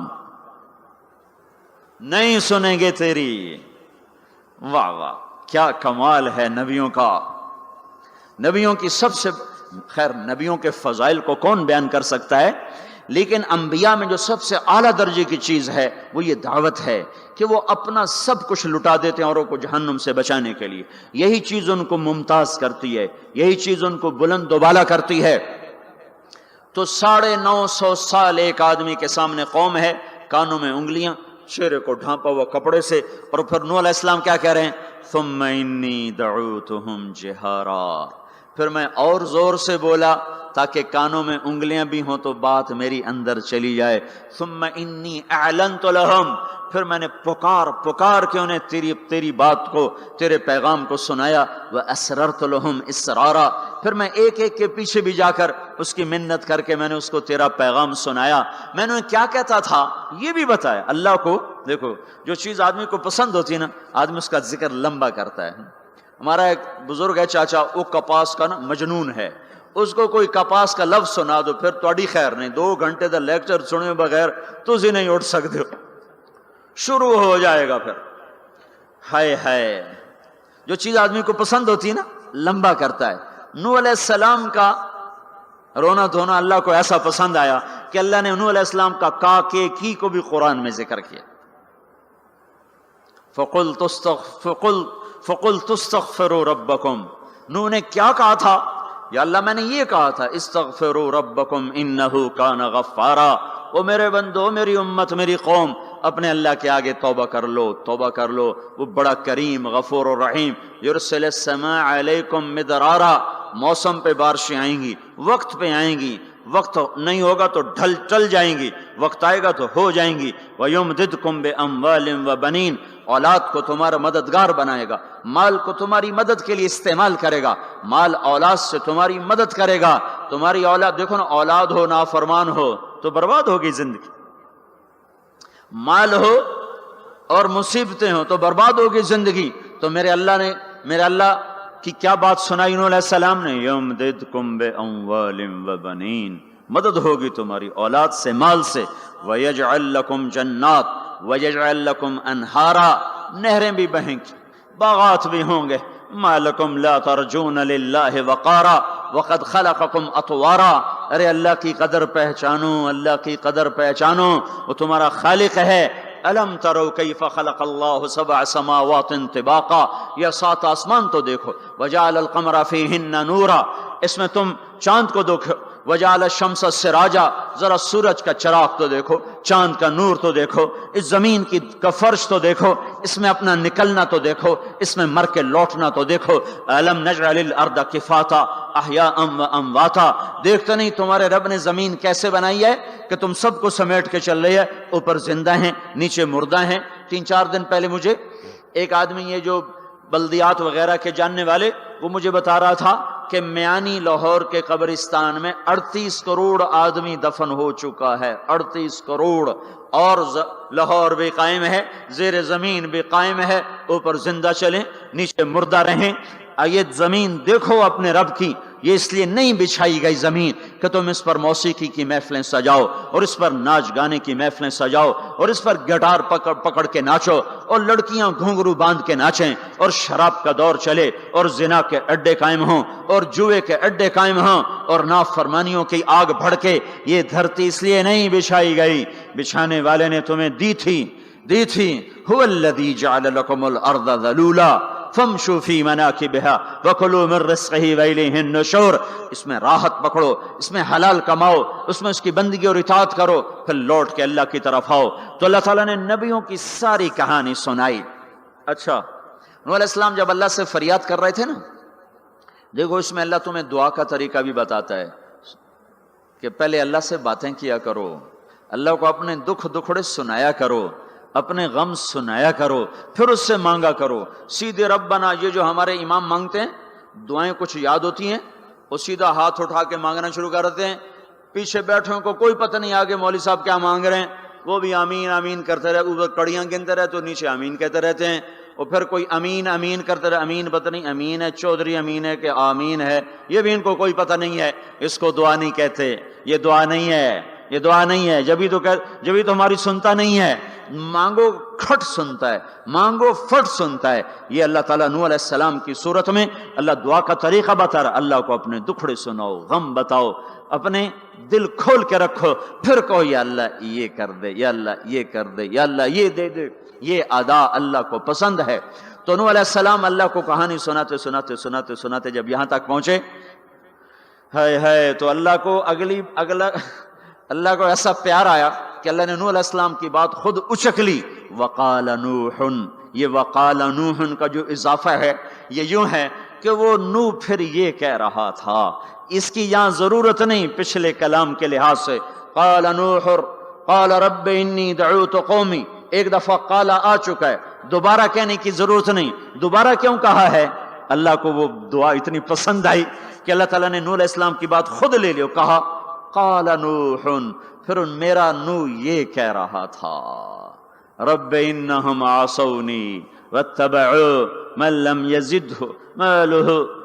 نہیں سنیں گے تیری۔ واہ واہ کیا کمال ہے نبیوں کا، نبیوں کی سب سے خیر نبیوں کے فضائل کو کون بیان کر سکتا ہے، لیکن انبیاء میں جو سب سے اعلیٰ درجے کی چیز ہے وہ یہ دعوت ہے کہ وہ اپنا سب کچھ لٹا دیتے ہیں اوروں کو جہنم سے بچانے کے لیے۔ یہی چیز ان کو ممتاز کرتی ہے، یہی چیز ان کو بلند و بالا کرتی ہے۔ تو 950 سال ایک آدمی کے سامنے قوم ہے، کانوں میں انگلیاں، چہرے کو ڈھانپا ہوا کپڑے سے، اور پھر نوح علیہ السلام کیا کہہ رہے ہیں؟ ثم انی دعوتہم جہارا، پھر میں اور زور سے بولا تاکہ کانوں میں انگلیاں بھی ہوں تو بات میری اندر چلی جائے۔ ثم انی اعلنت لہم، پھر میں نے پکار کے انہیں تیری بات کو، تیرے پیغام کو سنایا۔ واسررت لہم اسرارا، پھر میں ایک کے پیچھے بھی جا کر اس کی منت کر کے میں نے اس کو تیرا پیغام سنایا۔ میں نے کیا کہتا تھا یہ بھی بتایا۔ اللہ کو دیکھو، جو چیز آدمی کو پسند ہوتی ہے نا، آدمی اس کا ذکر لمبا کرتا ہے۔ ہمارا ایک بزرگ ہے چاچا، وہ کپاس کا نا مجنون ہے، اس کو کوئی کپاس کا لفظ سنا دو پھر تھوڑی خیر نہیں، 2 گھنٹے دا لیکچر سنے بغیر تسی نہیں اٹھ سکتے ہو، شروع ہو جائے گا پھر۔ ہائے ہائے، جو چیز آدمی کو پسند ہوتی ہے نا لمبا کرتا ہے۔ نوح علیہ السلام کا رونا دھونا اللہ کو ایسا پسند آیا کہ اللہ نے نوح علیہ السلام کا کا کے کی کو بھی قرآن میں ذکر کیا۔ فَقُلْتُ اسْتَغْفِرُوا رَبَّكُمْ، نوح نے کیا کہا تھا؟ یا اللہ میں نے یہ کہا تھا استغفروا ربکم انہ کان غفارا، او میرے بندو، میری امت، میری قوم، اپنے اللہ کے آگے توبہ کر لو، توبہ کر لو، وہ بڑا کریم غفور الرحیم۔ یرسل السماء علیکم مدرارا، موسم پہ بارشیں آئیں گی، وقت پہ آئیں گی، وقت نہیں ہوگا تو ٹل جائیں گی، وقت آئے گا تو ہو جائیں گی۔ وَيُمْدِدْكُمْ بِأَمْوَالٍ وَبَنِينَ، اولاد کو تمہارا مددگار بنائے گا، مال کو تمہاری مدد کے لیے استعمال کرے گا، مال اولاد سے تمہاری مدد کرے گا۔ تمہاری اولاد، دیکھو نا، اولاد ہو نافرمان ہو تو برباد ہوگی زندگی، مال ہو اور مصیبتیں ہوں تو برباد ہوگی زندگی۔ تو میرے اللہ کی کیا بات سنائی انہوں علیہ السلام نے؟ یمددکم باموال وبنین، مدد ہوگی تمہاری اولاد سے، مال سے۔ ویجعل لکم جنات ویجعل لکم انہارا، نہریں بھی بہیں گی، باغات بھی ہوں گے۔ ما لکم لا ترجون للہ وقارا وقد خلقکم اطوارا، ارے اللہ کی قدر پہچانو، اللہ کی قدر پہچانو، وہ تمہارا خالق ہے۔ الم تروا کیف خلق اللہ 7 سماوات طباقا، یہ 7 آسمان تو دیکھو۔ وجعل القمر فیہن نورا، اس میں تم چاند کو دیکھو۔ وجعل الشمس سراجا، ذرا سورج کا چراغ تو دیکھو، چاند کا نور تو دیکھو، اس زمین کا فرش تو دیکھو، اس میں اپنا نکلنا تو دیکھو، اس میں مر کے لوٹنا تو دیکھو۔ الم نجعل الارض کفاتا احیاء وامواتا، دیکھتے نہیں تمہارے رب نے زمین کیسے بنائی ہے کہ تم سب کو سمیٹ کے چل رہی ہے، اوپر زندہ ہیں نیچے مردہ ہیں۔ 3-4 دن پہلے مجھے ایک آدمی، یہ جو بلدیات وغیرہ کے جاننے والے، وہ مجھے بتا رہا تھا کہ میانی لاہور کے قبرستان میں 38 کروڑ آدمی دفن ہو چکا ہے، 38 کروڑ، اور لاہور بھی قائم ہے، زیر زمین بھی قائم ہے، اوپر زندہ چلیں نیچے مردہ رہیں۔ یہ زمین دیکھو اپنے رب کی، یہ اس لیے نہیں بچھائی گئی زمین کہ تم اس پر موسیقی کی محفلیں سجاؤ اور اس پر ناچ گانے کی محفلیں سجاؤ اور اس پر گٹار پکڑ کے ناچو اور لڑکیاں گھنگرو باندھ کے ناچیں اور شراب کا دور چلے اور زنا کے اڈے قائم ہوں اور جوئے کے اڈے قائم ہوں اور نافرمانیوں کی آگ بھڑکے۔ یہ دھرتی اس لیے نہیں بچھائی گئی، بچھانے والے نے تمہیں دی تھی۔ هو الذی جعل لکم الارض ذلولا فامشوا فی مناکبها وکلوا من رزقہ والیہ النشور، اس میں راحت پکڑو، اس میں حلال کماؤ، اس میں اس کی بندگی اور اطاعت کرو، پھر لوٹ کے اللہ کی طرف آؤ۔ تو اللہ تعالیٰ نے نبیوں کی ساری کہانی سنائی۔ اچھا، نوح علیہ السلام جب اللہ سے فریاد کر رہے تھے نا، دیکھو اس میں اللہ تمہیں دعا کا طریقہ بھی بتاتا ہے کہ پہلے اللہ سے باتیں کیا کرو، اللہ کو اپنے دکھڑے سنایا کرو، اپنے غم سنایا کرو، پھر اس سے مانگا کرو۔ سیدھے ربنا، یہ جو ہمارے امام مانگتے ہیں دعائیں کچھ یاد ہوتی ہیں، وہ سیدھا ہاتھ اٹھا کے مانگنا شروع کرتے ہیں، پیچھے بیٹھوں کو کوئی پتہ نہیں آگے مولوی صاحب کیا مانگ رہے ہیں، وہ بھی آمین آمین کرتے رہے، اوپر کڑیاں گنتے رہے تو نیچے آمین کہتے رہتے ہیں، اور پھر کوئی امین امین کرتے رہے، امین پتہ نہیں امین ہے چودھری امین ہے کہ آمین ہے، یہ بھی ان کو کوئی پتہ نہیں ہے، اس کو دعا نہیں کہتے، یہ دعا نہیں ہے، یہ دعا نہیں ہے، جبھی تو ہماری سنتا نہیں ہے۔ مانگو کھٹ سنتا ہے، مانگو فٹ سنتا ہے۔ یہ اللہ تعالیٰ نوح علیہ السلام کی صورت میں اللہ دعا کا طریقہ بتا رہا، اللہ کو اپنے دکھڑے سناؤ، غم بتاؤ، اپنے دل کھول کے رکھو، پھر کہو یا اللہ یہ کر دے، یا اللہ یہ کر دے، یا اللہ یہ دے دے۔ یہ ادا اللہ کو پسند ہے۔ تو نوح علیہ السلام اللہ کو کہانی سناتے جب یہاں تک پہنچے، تو اللہ کو ایسا پیار آیا کہ اللہ نے نوح علیہ السلام کی بات خود اچک لی۔ وقال نوح، یہ وقال نوح کا جو اضافہ ہے یہ یوں ہے کہ وہ نوح پھر یہ کہہ رہا تھا، اس کی یہاں ضرورت نہیں پچھلے کلام کے لحاظ سے۔ قال نوح قال رب انی دعوت قومی، ایک دفعہ قال آ چکا ہے، دوبارہ کہنے کی ضرورت نہیں۔ دوبارہ کیوں کہا ہے؟ اللہ کو وہ دعا اتنی پسند آئی کہ اللہ تعالیٰ نے نوح علیہ السلام کی بات خود لے لی، کہا قال نوح، پھر میرا نوح یہ کہہ رہا تھا، رب انہم عصونی واتبعوا من لم یزدہ مالہ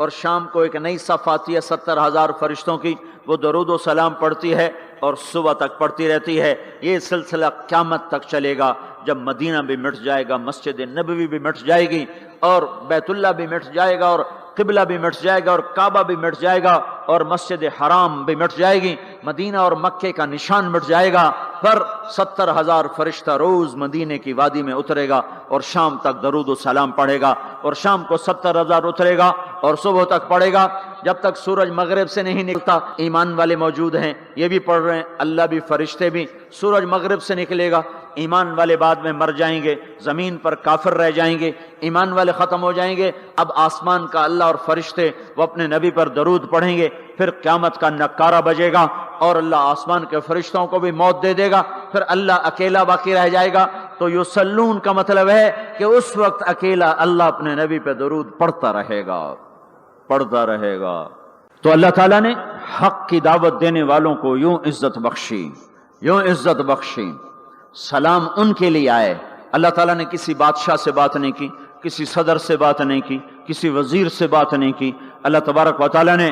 اور شام کو ایک نئی صف آتی ہے 70,000 فرشتوں کی، وہ درود و سلام پڑھتی ہے اور صبح تک پڑھتی رہتی ہے۔ یہ سلسلہ قیامت تک چلے گا، جب مدینہ بھی مٹ جائے گا، مسجد نبوی بھی مٹ جائے گی، اور بیت اللہ بھی مٹ جائے گا، اور قبلہ بھی مٹ جائے گا، اور کعبہ بھی مٹ جائے گا، اور مسجد حرام بھی مٹ جائے گی، مدینہ اور مکے کا نشان مٹ جائے گا، پر 70,000 فرشتہ روز مدینے کی وادی میں اترے گا اور شام تک درود و سلام پڑھے گا، اور شام کو 70,000 اترے گا اور صبح تک پڑھے گا، جب تک سورج مغرب سے نہیں نکلتا۔ ایمان والے موجود ہیں، یہ بھی پڑھ رہے ہیں، اللہ بھی فرشتے بھی۔ سورج مغرب سے نکلے گا، ایمان والے بعد میں مر جائیں گے، زمین پر کافر رہ جائیں گے، ایمان والے ختم ہو جائیں گے، اب آسمان کا اللہ اور فرشتے وہ اپنے نبی پر درود پڑھیں گے، پھر قیامت کا نکارہ بجے گا اور اللہ آسمان کے فرشتوں کو بھی موت دے دے گا، پھر اللہ اکیلا باقی رہ جائے گا۔ تو یصلون کا مطلب ہے کہ اس وقت اکیلا اللہ اپنے نبی پہ درود پڑھتا رہے گا، پڑھتا رہے گا۔ تو اللہ تعالیٰ نے حق کی دعوت دینے والوں کو یوں عزت بخشی، یوں عزت بخشی۔ سلام ان کے لیے آئے۔ اللہ تعالیٰ نے کسی بادشاہ سے بات نہیں کی، کسی صدر سے بات نہیں کی، کسی وزیر سے بات نہیں کی۔ اللہ تبارک و تعالیٰ نے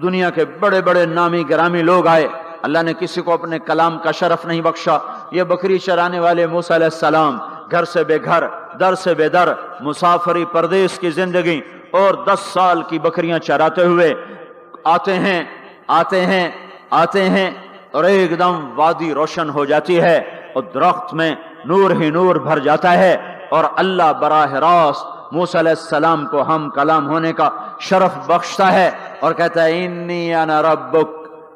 دنیا کے بڑے بڑے نامی گرامی لوگ آئے، اللہ نے کسی کو اپنے کلام کا شرف نہیں بخشا۔ یہ بکری چرانے والے موسیٰ علیہ السلام، گھر سے بے گھر، در سے بے در، مسافری پردیس کی زندگی، اور 10 سال کی بکریاں چراتے ہوئے آتے ہیں آتے ہیں آتے ہیں، اور ایک دم وادی روشن ہو جاتی ہے اور درخت میں نور ہی نور بھر جاتا ہے، اور اللہ براہ راست موسیٰ علیہ السلام کو ہم کلام ہونے کا شرف بخشتا ہے اور کہتا ہے انی انا ربک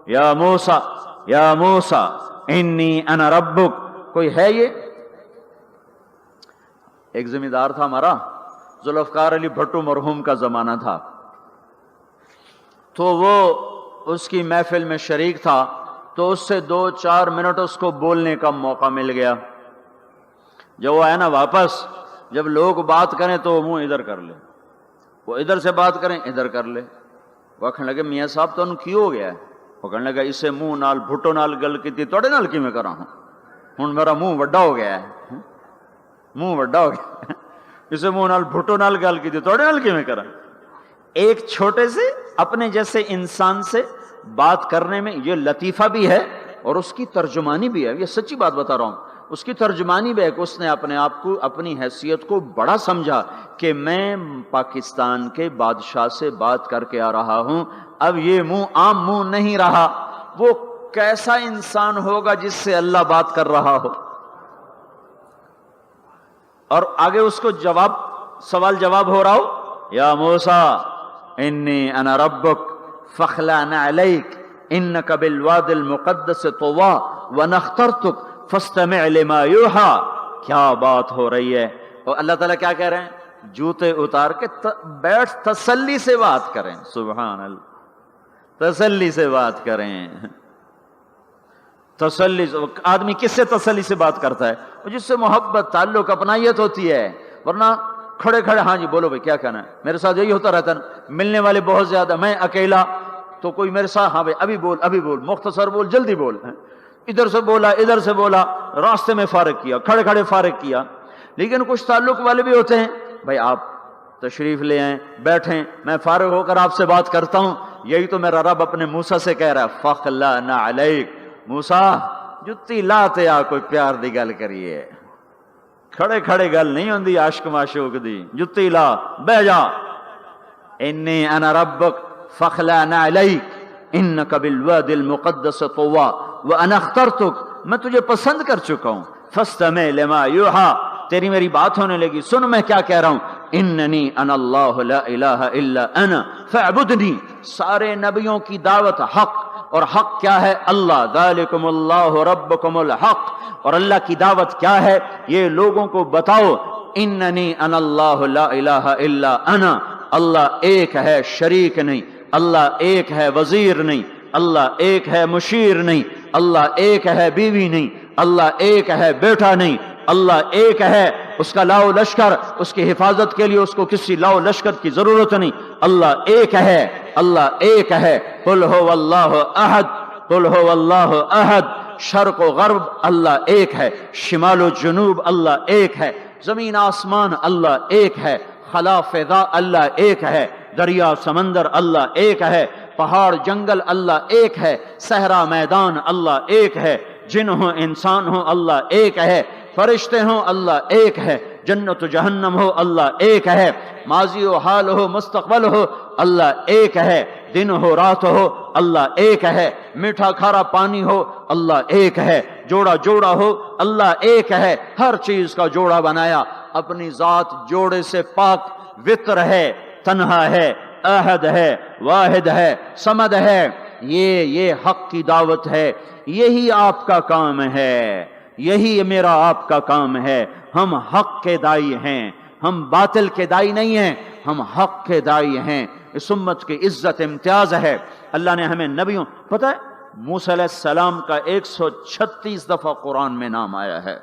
یا موسیٰ، یا موسیٰ انی انا ربک۔ کوئی ہے یہ؟ ایک ذمہ دار تھا ہمارا، ذوالفقار علی بھٹو مرحوم کا زمانہ تھا، تو وہ اس کی محفل میں شریک تھا، تو اس سے 2-4 منٹ اس کو بولنے کا موقع مل گیا۔ جب وہ آیا نا واپس، جب لوگ بات کریں تو وہ منہ ادھر کر لے، وہ ادھر سے بات کریں ادھر کر لے۔ وہ کہنے لگے میاں صاحب تو انہوں کی ہو گیا ہے؟ وہ کہنے لگا اسے منہ نال بھٹو نال گل کی توڑے نال کی میں کرا ہوں میرا منہ وڈا ہو گیا ہے، منہ وڈا ہو گیا، اسے منہ نال بھٹو نال گل کی توڑے نال کی میں کرا۔ ایک چھوٹے سے اپنے جیسے انسان سے بات کرنے میں یہ لطیفہ بھی ہے اور اس کی ترجمانی بھی ہے، یہ سچی بات بتا رہا ہوں، اس کی ترجمانی بھی ہے کہ اس نے اپنے آپ کو، اپنی حیثیت کو بڑا سمجھا کہ میں پاکستان کے بادشاہ سے بات کر کے آ رہا ہوں، اب یہ منہ عام منہ نہیں رہا۔ وہ کیسا انسان ہوگا جس سے اللہ بات کر رہا ہو؟ اور آگے اس کو جواب، سوال جواب ہو رہا ہو، یا موسیٰ انی انا ربک فاخلع نعلیک انک بالواد المقدس طوی وانا اخترتک فاستمع لما یوحی۔ کیا بات ہو رہی ہے؟ اور اللہ تعالیٰ کیا کہہ رہے ہیں؟ جوتے اتار کے بیٹھ، تسلی سے بات کریں، سبحان اللہ، تسلی سے بات کریں۔ تسلی، آدمی کس سے تسلی سے بات کرتا ہے؟ جس سے محبت، تعلق، اپنائیت ہوتی ہے، ورنہ کھڑے کھڑے ہاں جی بولو بھائی کیا کہنا ہے، میرے ساتھ یہی ہوتا رہتا ہے، ملنے والے بہت زیادہ، میں اکیلا، تو کوئی میرے ساتھ ہاں بھائی ابھی بول ابھی بول، مختصر بول، جلدی بول، ادھر سے بولا ادھر سے بولا، راستے میں فارغ کیا، کھڑے کھڑے فارغ کیا۔ لیکن کچھ تعلق والے بھی ہوتے ہیں، بھائی آپ تشریف لے آئیں، بیٹھیں، میں فارغ ہو کر آپ سے بات کرتا ہوں۔ یہی تو میرا رب اپنے موسیٰ سے کہہ رہا ہے فاخلع نعلیک، موسیٰ جتی لاتے آ کوئی پیار دی گل کریے، کھڑے کھڑے گل نہیں ہوندی عاشق معشوق دی، جتی لا بہ جا۔ انی انا ربک فاخلع نعلیک انک بالواد المقدس طوی وانا اخترتک، میں تجھے پسند کر چکا ہوں، فاستمع لما یوحی، تیری میری بات ہونے لگی، سن میں کیا کہہ رہا ہوں، اننی انا اللہ لا الہ الا انا فاعبدنی۔ سارے نبیوں کی دعوت حق، اور حق کیا ہے؟ اللہ، ذالکم اللہ ربکم الحق، اور اللہ کی دعوت کیا ہے؟ یہ لوگوں کو بتاؤ، اننی انا اللہ لا الہ الا انا، اللہ ایک ہے، شریک نہیں، اللہ ایک ہے، وزیر نہیں، اللہ ایک ہے، مشیر نہیں، اللہ ایک ہے، بیوی نہیں، اللہ ایک ہے، بیٹا نہیں، اللہ ایک ہے، اس کا لاؤ لشکر، اس کی حفاظت کے لیے اس کو کسی لاؤ لشکر کی ضرورت نہیں، اللہ ایک ہے، اللہ ایک ہے، قل هو اللہ احد، قل هو اللہ احد، شرق و غرب اللہ ایک ہے، شمال و جنوب اللہ ایک ہے، زمین آسمان اللہ ایک ہے، خلا فضا اللہ ایک ہے، دریا سمندر اللہ ایک ہے، پہاڑ جنگل اللہ ایک ہے، صحرا میدان اللہ ایک ہے، جن ہو انسان ہو اللہ ایک ہے، فرشتے ہوں اللہ ایک ہے، جنت و جہنم ہو اللہ ایک ہے، ماضی و حال ہو مستقبل ہو اللہ ایک ہے، دن ہو رات ہو اللہ ایک ہے، میٹھا کھارا پانی ہو اللہ ایک ہے، جوڑا جوڑا ہو اللہ ایک ہے، ہر چیز کا جوڑا بنایا، اپنی ذات جوڑے سے پاک، وطر ہے، تنہا ہے، احد ہے، واحد ہے، صمد ہے۔ یہ حق کی دعوت ہے، یہی آپ کا کام ہے، یہی میرا آپ کا کام ہے۔ ہم حق کے دائی ہیں، ہم باطل کے دائی نہیں ہیں، ہم حق کے دائی ہیں۔ اس امت کی عزت امتیاز ہے۔ اللہ نے ہمیں نبیوں، پتہ ہے موسیٰ علیہ السلام کا 136 دفعہ قرآن میں نام آیا ہے،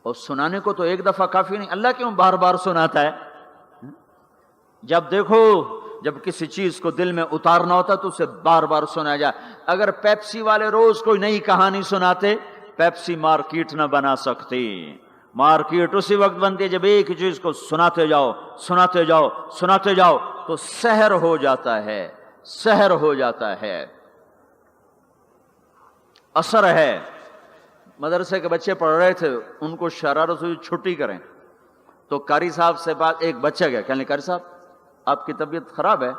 اور سنانے کو تو ایک دفعہ کافی نہیں، اللہ کیوں بار بار سناتا ہے؟ جب دیکھو، جب کسی چیز کو دل میں اتارنا ہوتا تو اسے بار بار سنایا جائے۔ اگر پیپسی والے روز کوئی نئی کہانی سناتے، پیپسی مارکیٹ نہ بنا سکتی۔ مارکیٹ اسی وقت بنتی ہے جب ایک چیز کو سناتے جاؤ سناتے جاؤ سناتے جاؤ تو سحر ہو جاتا ہے، سحر ہو جاتا ہے، اثر ہے۔ مدرسے کے بچے پڑھ رہے تھے، ان کو شرارت ہوئی چھٹی کریں، تو قاری صاحب سے بات، ایک بچہ گیا، کہنے قاری صاحب آپ کی طبیعت خراب ہے؟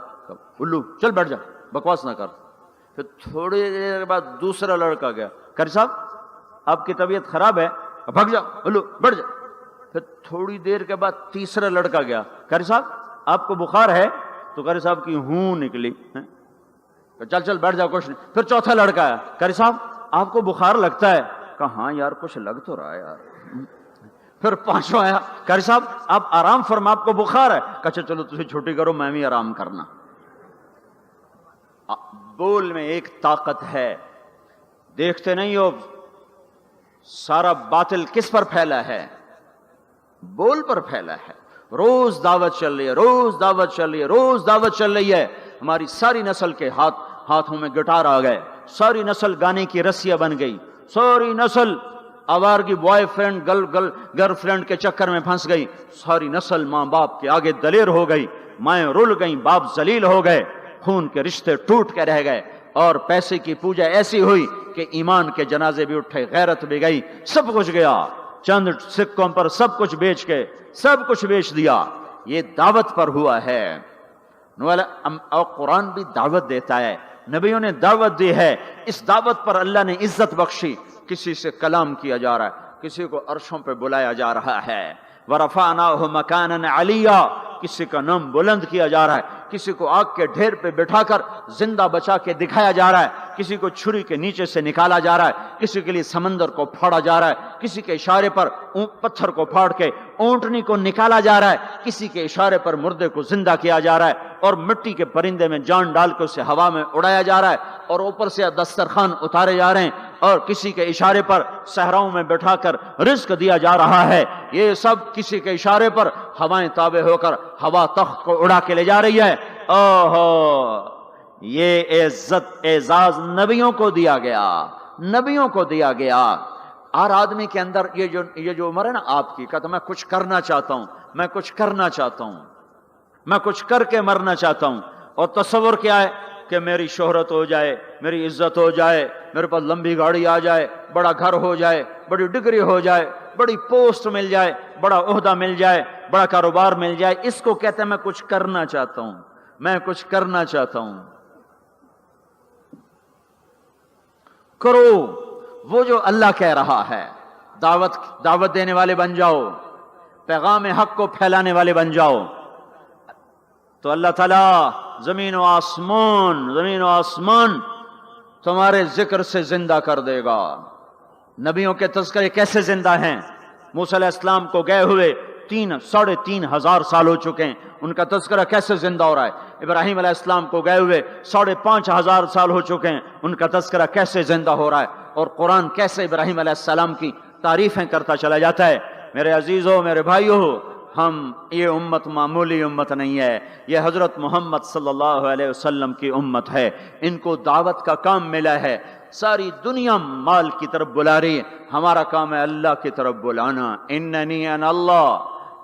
الو چل بیٹھ جا، بکواس نہ کر۔ پھر تھوڑی دیر بعد دوسرا لڑکا گیا، قاری صاحب آپ کی طبیعت خراب ہے؟ بھگ جا، الو بیٹھ جا۔ پھر تھوڑی دیر کے بعد تیسرا لڑکا گیا، قاری صاحب آپ کو بخار ہے؟ تو قاری صاحب کی ہوں نکلی، چل چل بیٹھ جا کچھ نہیں۔ پھر چوتھا لڑکا آیا، قاری صاحب آپ کو بخار لگتا ہے؟ کہا ہاں یار کچھ لگ تو رہا ہے یار۔ پھر پانچواں آیا، قاری صاحب آپ آرام فرما، آپ کو بخار ہے؟ کہا چلو تجھے چھٹی کرو، میں بھی آرام کرنا۔ بول میں ایک طاقت ہے، دیکھتے نہیں ہو سارا باطل کس پر پھیلا ہے؟ بول پر پھیلا ہے۔ روز دعوت چل رہی ہے، روز دعوت چل رہی ہے، روز دعوت چل رہی ہے۔ ہماری ساری نسل کے ہاتھوں میں گٹار آ گئے، ساری نسل گانے کی رسیاں بن گئی، ساری نسل آوارگی بوائے فرینڈ گرل فرینڈ کے چکر میں پھنس گئی، ساری نسل ماں باپ کے آگے دلیر ہو گئی، مائیں رل گئیں، باپ ذلیل ہو گئے، خون کے رشتے ٹوٹ کے رہ گئے، اور پیسے کی پوجا ایسی ہوئی کہ ایمان کے جنازے بھی اٹھے، غیرت بھی گئی، سب کچھ گیا، چند سکوں پر سب کچھ بیچ کے سب کچھ بیچ دیا۔ یہ دعوت پر ہوا ہے۔ اور قرآن بھی دعوت دیتا ہے، نبیوں نے دعوت دی ہے، اس دعوت پر اللہ نے عزت بخشی۔ کسی سے کلام کیا جا رہا ہے، کسی کو عرشوں پہ بلایا جا رہا ہے، وَرَفَعْنَاهُ مَكَانًا عَلِيًّا، کسی کا نام بلند کیا جا رہا ہے، کسی کو آگ کے ڈھیر پہ بٹھا کر زندہ بچا کے دکھایا جا رہا ہے، کسی کو چھری کے نیچے سے نکالا جا رہا ہے، کسی کے لیے سمندر کو پھاڑا جا رہا ہے، کسی کے اشارے پر پتھر کو پھاڑ کے اونٹنی کو نکالا جا رہا ہے، کسی کے اشارے پر مردے کو زندہ کیا جا رہا ہے، اور مٹی کے پرندے میں جان ڈال کے اسے ہوا میں اڑایا جا رہا ہے، اور اوپر سے دسترخوان اتارے جا رہے ہیں، اور کسی کے اشارے پر صحراؤں میں بٹھا کر رزق دیا جا رہا ہے۔ یہ سب کسی کے اشارے پر ہوائیں تابع ہو کر ہوا تخت کو اڑا کے لے جا رہی ہے۔ اوہو، یہ عزت اعزاز نبیوں کو دیا گیا، نبیوں کو دیا گیا۔ ہر آدمی کے اندر یہ جو عمر ہے نا آپ کی، کہتا میں کچھ کرنا چاہتا ہوں، میں کچھ کرنا چاہتا ہوں، میں کچھ کر کے مرنا چاہتا ہوں۔ اور تصور کیا ہے کہ میری شہرت ہو جائے، میری عزت ہو جائے، میرے پاس لمبی گاڑی آ جائے، بڑا گھر ہو جائے، بڑی ڈگری ہو جائے، بڑی پوسٹ مل جائے، بڑا عہدہ مل جائے، بڑا کاروبار مل جائے، اس کو کہتے ہیں میں کچھ کرنا چاہتا ہوں، میں کچھ کرنا چاہتا ہوں۔ کرو وہ جو اللہ کہہ رہا ہے، دعوت دینے والے بن جاؤ، پیغام حق کو پھیلانے والے بن جاؤ، تو اللہ تعالیٰ زمین و آسمان تمہارے ذکر سے زندہ کر دے گا۔ نبیوں کے تذکرے کیسے زندہ ہیں؟ موسیٰ علیہ السلام کو گئے ہوئے 3,500 سال ہو چکے ہیں، ان کا تذکرہ کیسے زندہ ہو رہا ہے؟ ابراہیم علیہ السلام کو گئے ہوئے 5,500 سال ہو چکے ہیں، ان کا تذکرہ کیسے زندہ ہو رہا ہے؟ اور قرآن کیسے ابراہیم علیہ السلام کی تعریفیں کرتا چلا جاتا ہے۔ میرے عزیزوں، میرے بھائیوں، یہ امت معمولی امت نہیں ہے، یہ حضرت محمد صلی اللہ علیہ وسلم کی امت ہے۔ ان کو دعوت کا کام ملا ہے، ساری دنیا مال کی طرف بلا رہی ہے، ہمارا کام ہے اللہ کی طرف بلانا۔ اننی انا اللہ،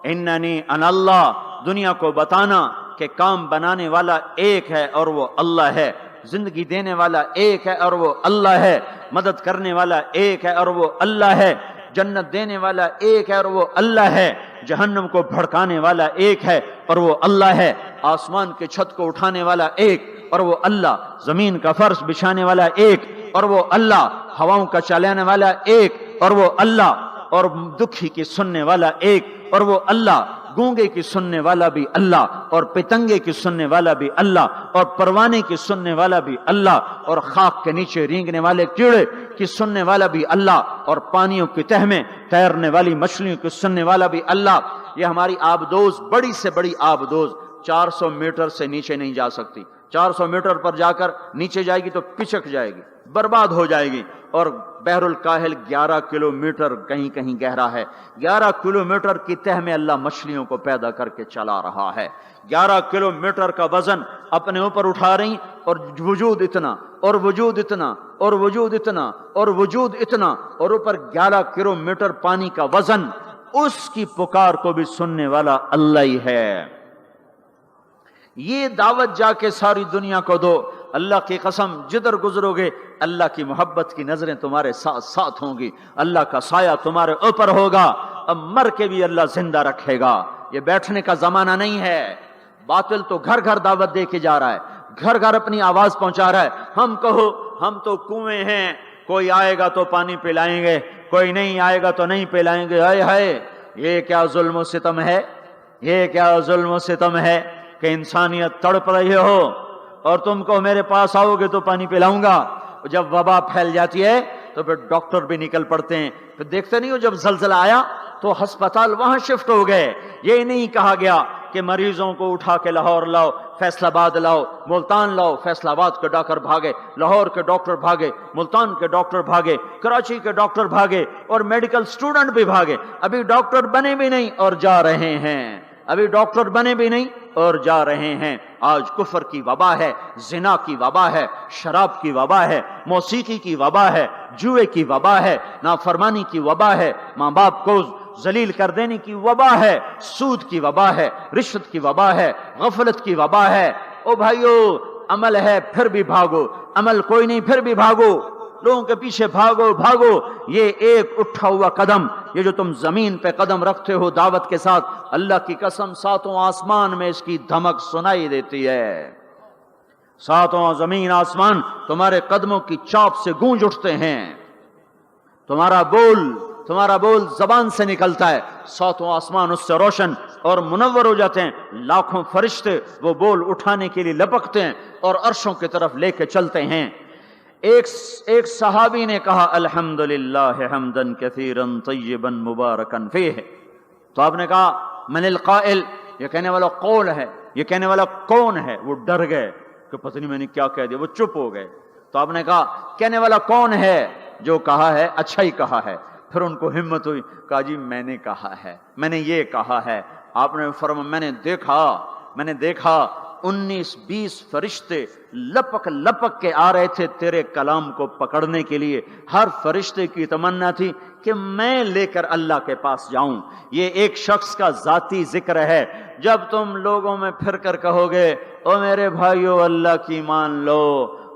اننی انا اللہ، دنیا کو بتانا کہ کام بنانے والا ایک ہے اور وہ اللہ ہے، زندگی دینے والا ایک ہے اور وہ اللہ ہے، مدد کرنے والا ایک ہے اور وہ اللہ ہے، جنت دینے والا ایک ہے اور وہ اللہ ہے، جہنم کو بھڑکانے والا ایک ہے اور وہ اللہ ہے، آسمان کے چھت کو اٹھانے والا ایک اور وہ اللہ، زمین کا فرش بچھانے والا ایک اور وہ اللہ، ہواؤں کا چلانے والا ایک اور وہ اللہ، اور دکھی کی سننے والا ایک اور وہ اللہ، گونگے کی سننے والا بھی اللہ، اور پتنگے کی سننے والا بھی اللہ، اور پروانے کی سننے والا بھی اللہ، اور خاک کے نیچے رینگنے والے کیڑے کی سننے والا بھی اللہ، اور پانیوں کی تہ میں تیرنے والی مچھلیوں کی سننے والا بھی اللہ۔ یہ ہماری آبدوز بڑی سے بڑی آبدوز 400 میٹر سے نیچے نہیں جا سکتی، 400 میٹر پر جا کر نیچے جائے گی تو پچک جائے گی، برباد ہو جائے گی۔ اور بحر الکاہل 11 کلومیٹر کہیں کہیں گہرا ہے، 11 کلومیٹر کی تہ میں اللہ مچھلیوں کو پیدا کر کے چلا رہا ہے، 11 کلومیٹر کا وزن اپنے اوپر اٹھا رہی، اور وجود اتنا اور وجود اتنا اور وجود اتنا اور وجود اتنا، اور اوپر 11 کلومیٹر پانی کا وزن، اس کی پکار کو بھی سننے والا اللہ ہی ہے۔ یہ دعوت جا کے ساری دنیا کو دو، اللہ کی قسم جدھر گزرو گے اللہ کی محبت کی نظریں تمہارے ساتھ ساتھ ہوں گی، اللہ کا سایہ تمہارے اوپر ہوگا، اب مر کے بھی اللہ زندہ رکھے گا۔ یہ بیٹھنے کا زمانہ نہیں ہے، باطل تو گھر گھر دعوت دے کے جا رہا ہے، گھر گھر اپنی آواز پہنچا رہا ہے، ہم کہو ہم تو کنویں ہیں، کوئی آئے گا تو پانی پلائیں گے، کوئی نہیں آئے گا تو نہیں پلائیں گے۔ ہائے ہائے، یہ کیا ظلم و ستم ہے، یہ کیا ظلم و ستم ہے کہ انسانیت تڑپ رہی ہو اور تم کو میرے پاس آؤ گے تو پانی پلاؤں گا۔ جب وبا پھیل جاتی ہے تو پھر ڈاکٹر بھی نکل پڑتے ہیں، پھر دیکھتے نہیں ہو جب زلزلہ آیا تو ہسپتال وہاں شفٹ ہو گئے۔ یہ نہیں کہا گیا کہ مریضوں کو اٹھا کے لاہور لاؤ، فیصل آباد لاؤ، ملتان لاؤ، فیصل آباد کے ڈاکٹر بھاگے، لاہور کے ڈاکٹر بھاگے، ملتان کے ڈاکٹر بھاگے، کراچی کے ڈاکٹر بھاگے، اور میڈیکل سٹوڈنٹ بھی بھاگے۔ ابھی ڈاکٹر بنے بھی نہیں اور جا رہے ہیں، ابھی ڈاکٹر بنے بھی نہیں اور جا رہے ہیں۔ آج کفر کی وبا ہے، زنا کی وبا ہے، شراب کی وبا ہے، موسیقی کی وبا ہے، جوئے کی وبا ہے، نافرمانی کی وبا ہے، ماں باپ کو ذلیل کر دینے کی وبا ہے، سود کی وبا ہے، رشوت کی وبا ہے، غفلت کی وبا ہے۔ او بھائیو، عمل ہے پھر بھی بھاگو، عمل کوئی نہیں پھر بھی بھاگو، لوگوں کے پیچھے بھاگو بھاگو۔ یہ ایک اٹھا ہوا قدم، یہ جو تم زمین پہ قدم رکھتے ہو دعوت کے ساتھ، اللہ کی قسم ساتوں آسمان میں اس کی دھمک سنائی دیتی ہے، ساتوں زمین آسمان تمہارے قدموں کی چاپ سے گونج اٹھتے ہیں، تمہارا بول زبان سے نکلتا ہے، ساتوں آسمان اس سے روشن اور منور ہو جاتے ہیں، لاکھوں فرشتے وہ بول اٹھانے کے لیے لپکتے ہیں اور عرشوں کی طرف لے کے چلتے ہیں۔ ایک صحابی نے کہا الحمدللہ حمدن کثیرا طیبا مبارکا فیہ، تو آپ نے کہا من القائل، یہ کہنے والا قول ہے، یہ کہنے والا کون ہے؟ وہ ڈر گئے کہ پتہ نہیں میں نے کیا کہہ دیا، وہ چپ ہو گئے۔ تو آپ نے کہا کہنے والا کون ہے؟ جو کہا ہے اچھا ہی کہا ہے۔ پھر ان کو ہمت ہوئی، کہا جی میں نے کہا ہے، میں نے یہ کہا ہے۔ آپ نے فرمایا میں نے دیکھا 19-20 فرشتے لپک لپک کے آ رہے تھے تیرے کلام کو پکڑنے کے لیے۔ ہر فرشتے کی تمنا تھی کہ میں لے کر اللہ کے پاس جاؤں۔ یہ ایک شخص کا ذاتی ذکر ہے۔ جب تم لوگوں میں پھر کر کہو گے او میرے بھائیو اللہ کی مان لو،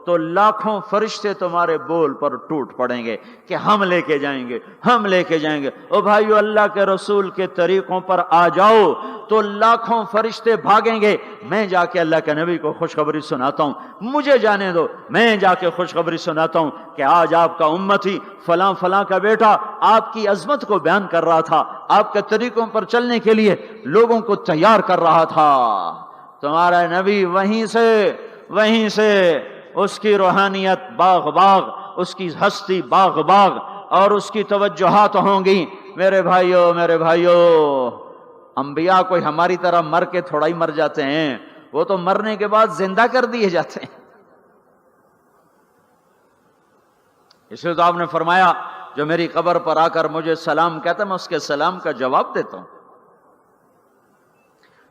تو لاکھوں فرشتے تمہارے بول پر ٹوٹ پڑیں گے کہ ہم لے کے جائیں گے، ہم لے کے جائیں گے۔ او بھائیو اللہ کے رسول کے طریقوں پر آ جاؤ تو لاکھوں فرشتے بھاگیں گے۔ میں جا کے اللہ کے نبی کو خوشخبری سناتا ہوں، مجھے جانے دو، میں جا کے خوشخبری سناتا ہوں کہ آج آپ کا امتی فلاں فلاں کا بیٹا آپ کی عظمت کو بیان کر رہا تھا، آپ کے طریقوں پر چلنے کے لیے لوگوں کو تیار کر رہا تھا۔ تمہارا نبی وہیں سے اس کی روحانیت باغ باغ، اس کی ہستی باغ باغ، اور اس کی توجہات ہوں گی۔ میرے بھائیو، انبیاء کوئی ہماری طرح مر کے تھوڑا ہی مر جاتے ہیں، وہ تو مرنے کے بعد زندہ کر دیے جاتے ہیں۔ اس لیے تو آپ نے فرمایا جو میری قبر پر آ کر مجھے سلام کہتا ہے میں اس کے سلام کا جواب دیتا ہوں،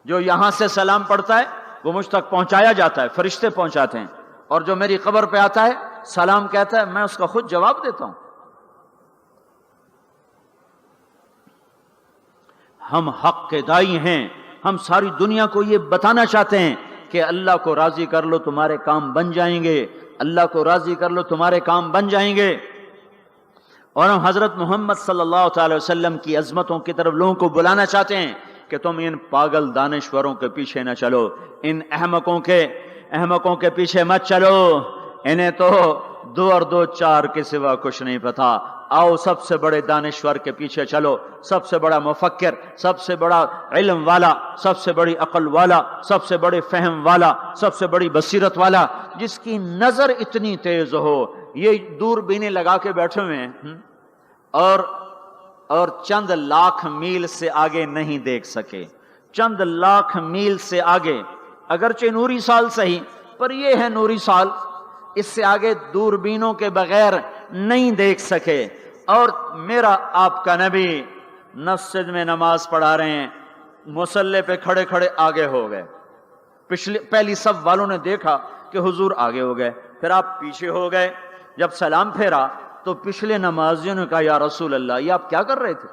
جو یہاں سے سلام پڑھتا ہے وہ مجھ تک پہنچایا جاتا ہے، فرشتے پہنچاتے ہیں، اور جو میری قبر پہ آتا ہے سلام کہتا ہے میں اس کا خود جواب دیتا ہوں۔ ہم حق کے دائی ہیں، ہم ساری دنیا کو یہ بتانا چاہتے ہیں کہ اللہ کو راضی کر لو تمہارے کام بن جائیں گے، اللہ کو راضی کر لو تمہارے کام بن جائیں گے۔ اور ہم حضرت محمد صلی اللہ تعالی وسلم کی عظمتوں کی طرف لوگوں کو بلانا چاہتے ہیں کہ تم ان پاگل دانشوروں کے پیچھے نہ چلو، ان احمقوں کے پیچھے مت چلو، انہیں تو 2 اور 2 4 کے سوا کچھ نہیں پتا۔ آؤ سب سے بڑے دانشور کے پیچھے چلو، سب سے بڑا مفکر، سب سے بڑا علم والا، سب سے بڑی عقل والا، سب سے بڑے فہم والا، سب سے بڑی بصیرت والا، جس کی نظر اتنی تیز ہو، یہ دوربینیں لگا کے بیٹھے ہوئے ہیں اور چند لاکھ میل سے آگے نہیں دیکھ سکے، چند لاکھ میل سے آگے، اگرچہ نوری سال صحیح پر یہ ہے نوری سال، اس سے آگے دوربینوں کے بغیر نہیں دیکھ سکے۔ اور میرا آپ کا نبی مسجد میں نماز پڑھا رہے ہیں، مصلی پہ کھڑے کھڑے آگے ہو گئے، پہلی صف والوں نے دیکھا کہ حضور آگے ہو گئے، پھر آپ پیچھے ہو گئے، جب سلام پھیرا تو پچھلے نمازیوں نے کہا یا رسول اللہ یہ آپ کیا کر رہے تھے؟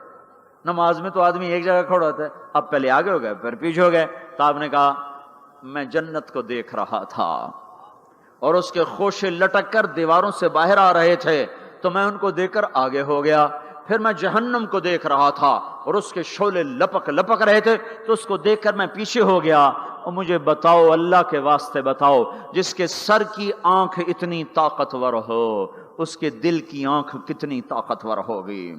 نماز میں تو آدمی ایک جگہ کھڑا ہوتا ہے، آپ پہلے آگے ہو گئے پھر پیچھے ہو گئے۔ تو آپ نے کہا میں جنت کو دیکھ رہا تھا اور اس کے خوشے لٹک کر دیواروں سے باہر آ رہے تھے تو میں ان کو دیکھ کر آگے ہو گیا، پھر میں جہنم کو دیکھ رہا تھا اور اس کے شعلے لپک رہے تھے تو اس کو دیکھ کر میں پیچھے ہو گیا۔ اور مجھے بتاؤ، اللہ کے واسطے بتاؤ، جس کے سر کی آنکھ اتنی طاقتور ہو اس کے دل کی آنکھ کتنی طاقتور ہوگی؟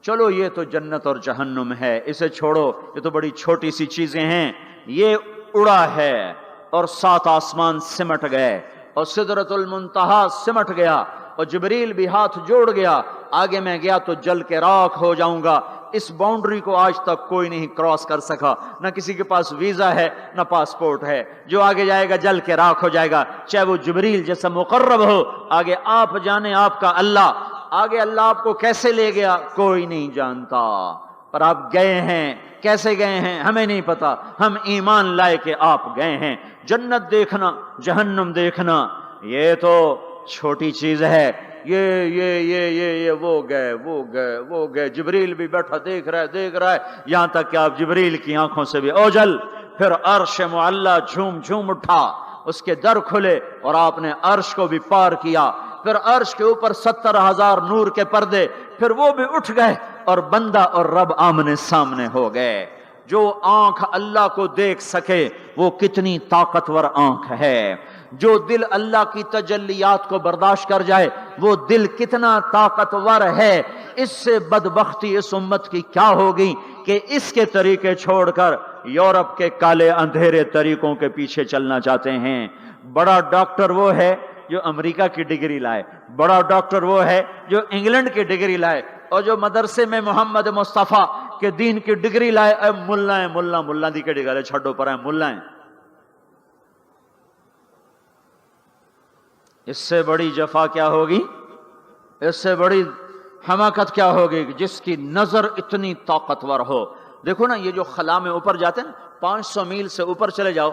چلو یہ تو جنت اور جہنم ہے، اسے چھوڑو، یہ تو بڑی چھوٹی سی چیزیں ہیں۔ یہ اڑا ہے اور 7 آسمان سمٹ گئے اور سدرۃ المنتہا سمٹ گیا اور جبریل بھی ہاتھ جوڑ گیا، آگے میں گیا تو جل کے راکھ ہو جاؤں گا۔ اس باؤنڈری کو آج تک کوئی نہیں کراس کر سکا، نہ کسی کے پاس ویزا ہے نہ پاسپورٹ ہے، جو آگے جائے گا جل کے راکھ ہو جائے گا، چاہے وہ جبریل جیسا مقرب ہو۔ آگے آپ جانے آپ کا اللہ، آگے اللہ آپ کو کیسے لے گیا کوئی نہیں جانتا، پر آپ گئے ہیں، کیسے گئے ہیں ہمیں نہیں پتا، ہم ایمان لائے کہ آپ گئے ہیں۔ جنت دیکھنا، جہنم دیکھنا یہ تو چھوٹی چیز ہے، یہ وہ گئے، جبریل بھی بیٹھا دیکھ رہا ہے، یہاں تک کہ آپ جبریل کی آنکھوں سے بھی اوجل۔ پھر عرش معلا جھوم اٹھا، اس کے در کھلے اور آپ نے عرش کو بھی پار کیا، پھر عرش کے اوپر 70,000 نور کے پردے، پھر وہ بھی اٹھ گئے اور بندہ اور رب آمنے سامنے ہو گئے۔ جو آنکھ اللہ کو دیکھ سکے وہ کتنی طاقتور آنکھ ہے، جو دل اللہ کی تجلیات کو برداشت کر جائے وہ دل کتنا طاقتور ہے۔ اس سے بدبختی اس امت کی کیا ہوگی کہ اس کے طریقے چھوڑ کر یورپ کے کالے اندھیرے طریقوں کے پیچھے چلنا چاہتے ہیں۔ بڑا ڈاکٹر وہ ہے جو امریکہ کی ڈگری لائے، بڑا ڈاکٹر وہ ہے جو انگلینڈ کی ڈگری لائے، اور جو مدرسے میں محمد مصطفیٰ کے دین کی ڈگری لائے اے ملا دی کے ڈگرے چھڑو پر ہیں ملا ہیں۔ اس سے بڑی جفا کیا ہوگی، اس سے بڑی حماقت کیا ہوگی جس کی نظر اتنی طاقتور ہو۔ دیکھو نا یہ جو خلا میں اوپر جاتے ہیں 500 میل سے اوپر چلے جاؤ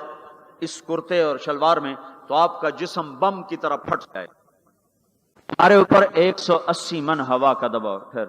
اس کرتے اور شلوار میں تو آپ کا جسم بم کی طرح پھٹ جائے۔ ہمارے اوپر 180 من ہوا کا دباؤ، پھر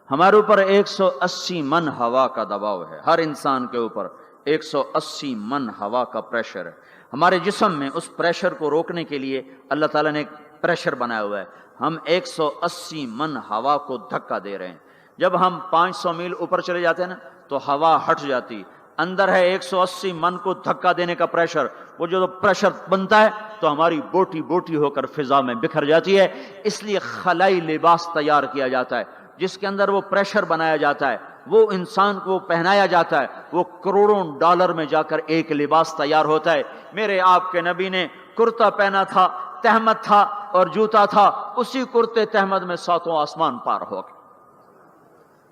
ہمارے اوپر 180 من ہوا کا دباؤ ہے، ہر انسان کے اوپر 180 من ہوا کا پریشر ہے۔ ہمارے جسم میں اس پریشر کو روکنے کے لیے اللہ تعالیٰ نے ایک پریشر بنایا ہوا ہے، ہم 180 من ہوا کو دھکا دے رہے ہیں۔ جب ہم 500 میل اوپر چلے جاتے ہیں نا تو ہوا ہٹ جاتی، اندر ہے 180 من کو دھکا دینے کا پریشر، وہ جو پریشر بنتا ہے تو ہماری بوٹی بوٹی ہو کر فضا میں بکھر جاتی ہے۔ اس لیے خلائی لباس تیار کیا جاتا ہے جس کے اندر وہ پریشر بنایا جاتا ہے، وہ انسان کو پہنایا جاتا ہے، وہ کروڑوں ڈالر میں جا کر ایک لباس تیار ہوتا ہے۔ میرے آپ کے نبی نے کرتا پہنا تھا، تہمت تھا اور جوتا تھا، اسی کرتے تہمت میں 7 آسمان پار ہو گئے۔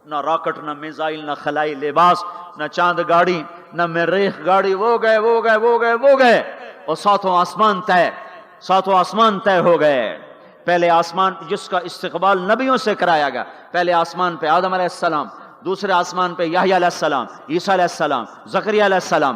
نہ راکٹ، نہ میزائل، نہ خلائی لباس، نہ چاند گاڑی، نہ مریخ گاڑی، وہ گئے اور 7 آسمان طے ہو گئے۔ پہلے آسمان جس کا استقبال نبیوں سے کرایا گیا، پہلے آسمان پہ آدم علیہ السلام، دوسرے آسمان پہ یحییٰ علیہ السلام، عیسیٰ علیہ السلام، زکریا علیہ السلام،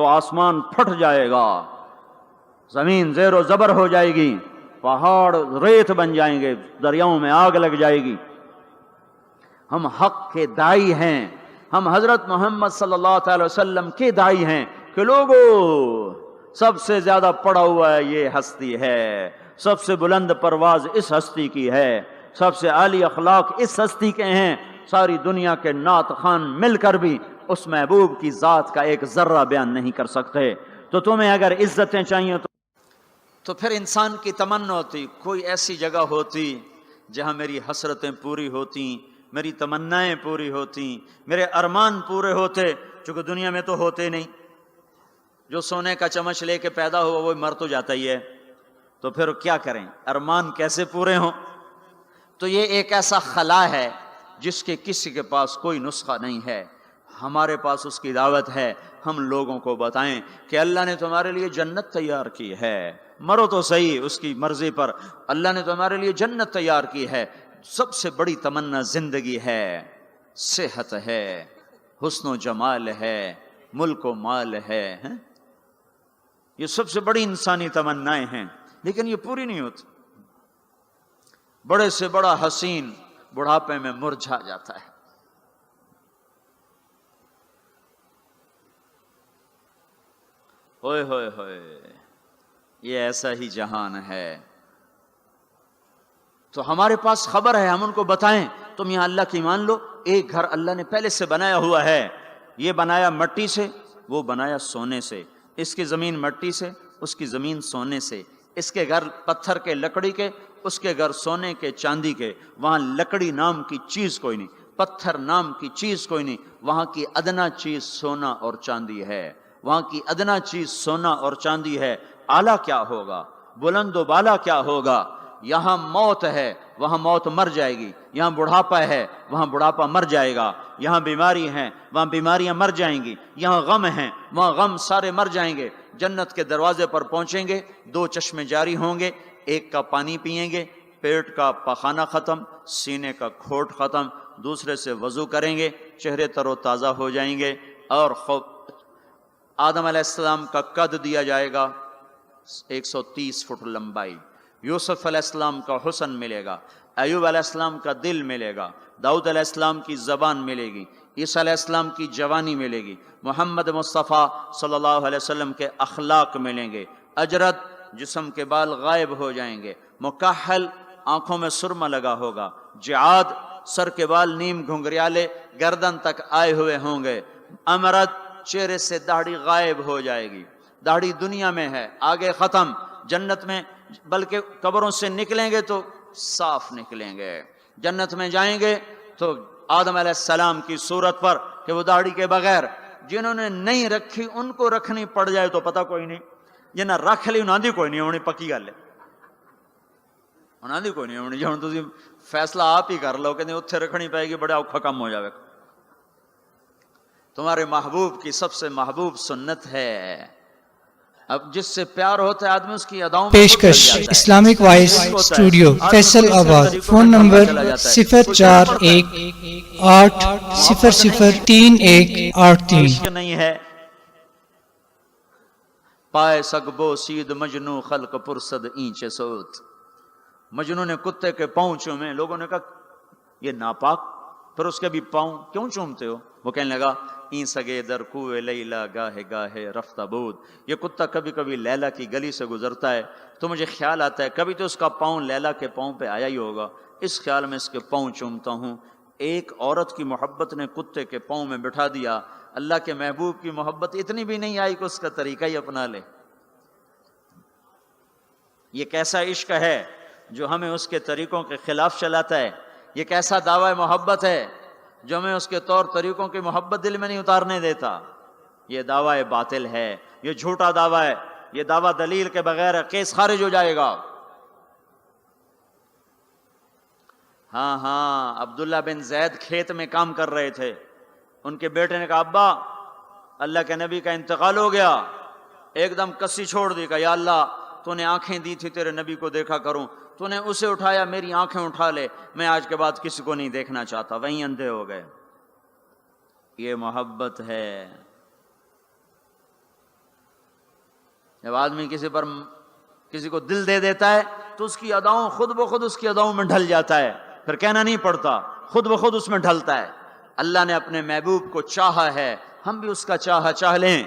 تو آسمان پھٹ جائے گا، زمین زیر و زبر ہو جائے گی، پہاڑ ریت بن جائیں گے، دریاؤں میں آگ لگ جائے گی۔ ہم حق کے داعی ہیں، ہم حضرت محمد صلی اللہ تعالی وسلم کے داعی ہیں کہ لوگوں سب سے زیادہ پڑھا ہوا ہے یہ ہستی ہے، سب سے بلند پرواز اس ہستی کی ہے، سب سے عالی اخلاق اس ہستی کے ہیں۔ ساری دنیا کے نعت خوان مل کر بھی اس محبوب کی ذات کا ایک ذرہ بیان نہیں کر سکتے۔ تو تمہیں اگر عزتیں چاہیے تو پھر انسان کی تمنا ہوتی کوئی ایسی جگہ ہوتی جہاں میری حسرتیں پوری ہوتی، میری تمنائیں پوری ہوتی، میرے ارمان پورے ہوتے، چونکہ دنیا میں تو ہوتے نہیں۔ جو سونے کا چمچ لے کے پیدا ہوا وہ مر تو جاتا ہی ہے، تو پھر کیا کریں؟ ارمان کیسے پورے ہوں؟ تو یہ ایک ایسا خلا ہے جس کے کسی کے پاس کوئی نسخہ نہیں ہے، ہمارے پاس اس کی دعوت ہے۔ ہم لوگوں کو بتائیں کہ اللہ نے تمہارے لیے جنت تیار کی ہے، مرو تو صحیح اس کی مرضی پر، اللہ نے تمہارے لیے جنت تیار کی ہے۔ سب سے بڑی تمنا زندگی ہے، صحت ہے، حسن و جمال ہے، ملک و مال ہے، یہ سب سے بڑی انسانی تمنائیں ہیں، لیکن یہ پوری نہیں ہوتی۔ بڑے سے بڑا حسین بڑھاپے میں مرجھا جاتا ہے۔ ہوئے ہوئے ہوئے، یہ ایسا ہی جہان ہے۔ تو ہمارے پاس خبر ہے، ہم ان کو بتائیں تم یہاں اللہ کی مان لو، ایک گھر اللہ نے پہلے سے بنایا ہوا ہے، یہ بنایا مٹی سے، وہ بنایا سونے سے، اس کی زمین مٹی سے، اس کی زمین سونے سے، اس کے گھر پتھر کے لکڑی کے، اس کے گھر سونے کے چاندی کے، وہاں لکڑی نام کی چیز کوئی نہیں، پتھر نام کی چیز کوئی نہیں، وہاں کی ادنا چیز سونا اور چاندی ہے، وہاں کی ادنا چیز سونا اور چاندی ہے۔ اعلیٰ کیا ہوگا، بلند و بالا کیا ہوگا؟ یہاں موت ہے، وہاں موت مر جائے گی، یہاں بڑھاپا ہے، وہاں بڑھاپا مر جائے گا، یہاں بیماری ہیں، وہاں بیماریاں مر جائیں گی، یہاں غم ہیں، وہاں غم سارے مر جائیں گے۔ جنت کے دروازے پر پہنچیں گے، دو چشمے جاری ہوں گے، ایک کا پانی پئیں گے، پیٹ کا پخانہ ختم، سینے کا کھوٹ ختم، دوسرے سے وضو کریں گے، چہرے تر و تازہ ہو جائیں گے، اور آدم علیہ السلام کا قد دیا جائے گا 130 فٹ لمبائی، یوسف علیہ السلام کا حسن ملے گا، ایوب علیہ السلام کا دل ملے گا، داؤد علیہ السلام کی زبان ملے گی، عیسیٰ علیہ السلام کی جوانی ملے گی، محمد مصطفیٰ صلی اللہ علیہ وسلم کے اخلاق ملیں گے، اجرت جسم کے بال غائب ہو جائیں گے، مکحل آنکھوں میں سرما لگا ہوگا، جعاد سر کے بال نیم گھنگریالے گردن تک آئے ہوئے ہوں گے، امرد چہرے سے داڑھی غائب ہو جائے گی، داڑھی دنیا میں ہے آگے ختم، جنت میں بلکہ قبروں سے نکلیں گے تو صاف نکلیں گے، جنت میں جائیں گے تو آدم علیہ السلام کی صورت پر کہ وہ داڑھی کے بغیر، جنہوں نے نہیں رکھی ان کو رکھنی پڑ جائے تو پتہ کوئی نہیں، جنہیں رکھ لی انہاں دی کوئی نہیں ہونی، پکی گل ہے، انہاں دی کوئی نہیں ہونی، جی ہن تسی فیصلہ آپ ہی کر لو کہ اتھے رکھنی پائے گی، بڑا اوکھا کم ہو جائے۔ تمہارے محبوب کی سب سے محبوب سنت ہے، اب جس سے پیار ہوتا ہے آدمی اس کی اداؤں میں پیشکش اسلامک وائس اسٹوڈیو فیصل آباد، فون نمبر 0418003183 نہیں ہے پائے سگبو سید مجنو خلق پرسد اینچے سوت، مجنو نے کتے کے پاؤں چومے، لوگوں نے کہا یہ ناپاک، پھر اس کے بھی پاؤں کیوں چومتے ہو؟ وہ کہنے لگا این سگے در کوئے لیلا گاہے گاہے رفتہ بود، یہ کتا کبھی کبھی لیلا کی گلی سے گزرتا ہے تو مجھے خیال آتا ہے کبھی تو اس کا پاؤں لیلا کے پاؤں پہ آیا ہی ہوگا، اس خیال میں اس کے پاؤں چومتا ہوں۔ ایک عورت کی محبت نے کتے کے پاؤں میں بٹھا دیا، اللہ کے محبوب کی محبت اتنی بھی نہیں آئی کہ اس کا طریقہ ہی اپنا لے۔ یہ کیسا عشق ہے جو ہمیں اس کے طریقوں کے خلاف چلاتا ہے؟ یہ کیسا دعویٰ محبت ہے جو ہمیں اس کے طور طریقوں کی محبت دل میں نہیں اتارنے دیتا؟ یہ دعویٰ باطل ہے، یہ جھوٹا دعویٰ ہے، یہ دعویٰ دلیل کے بغیر ہے، کیس خارج ہو جائے گا۔ ہاں عبداللہ بن زید کھیت میں کام کر رہے تھے، ان کے بیٹے نے کہا ابا اللہ کے نبی کا انتقال ہو گیا، ایک دم کسی چھوڑ دی، کہا یا اللہ تو نے آنکھیں دی تھی تیرے نبی کو دیکھا کروں، تو نے اسے اٹھایا، میری آنکھیں اٹھا لے، میں آج کے بعد کسی کو نہیں دیکھنا چاہتا، وہیں اندھے ہو گئے۔ یہ محبت ہے، جب آدمی کسی کو دل دے دیتا ہے تو اس کی اداؤں خود بخود اس کی اداؤں میں ڈھل جاتا ہے، پھر کہنا نہیں پڑتا، خود بخود اس میں ڈھلتا ہے۔ اللہ نے اپنے محبوب کو چاہا ہے، ہم بھی اس کا چاہ لیں۔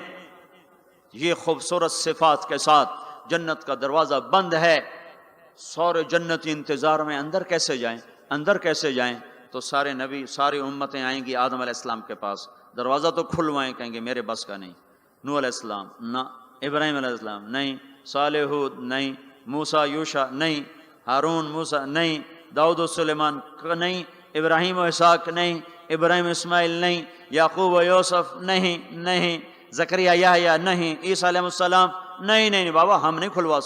یہ خوبصورت صفات کے ساتھ جنت کا دروازہ بند ہے، سارے جنتی انتظار میں اندر کیسے جائیں؟ تو سارے نبی، ساری امتیں آئیں گی آدم علیہ السلام کے پاس، دروازہ تو کھلوائیں، کہیں گے میرے بس کا نہیں۔ نوح علیہ السلام نہ، ابراہیم علیہ السلام نہیں، صالح ہود نہیں، موسیٰ یوشع نہیں، ہارون موسیٰ نہیں، داؤد و سلیمان نہیں، ابراہیم و اسحاق نہیں، ابراہیم اسماعیل نہیں، یعقوب و یوسف نہیں، زکریا یحییٰ نہیں، عیسیٰ علیہ السلام نہیں بابا، ہم نہیں کھلوا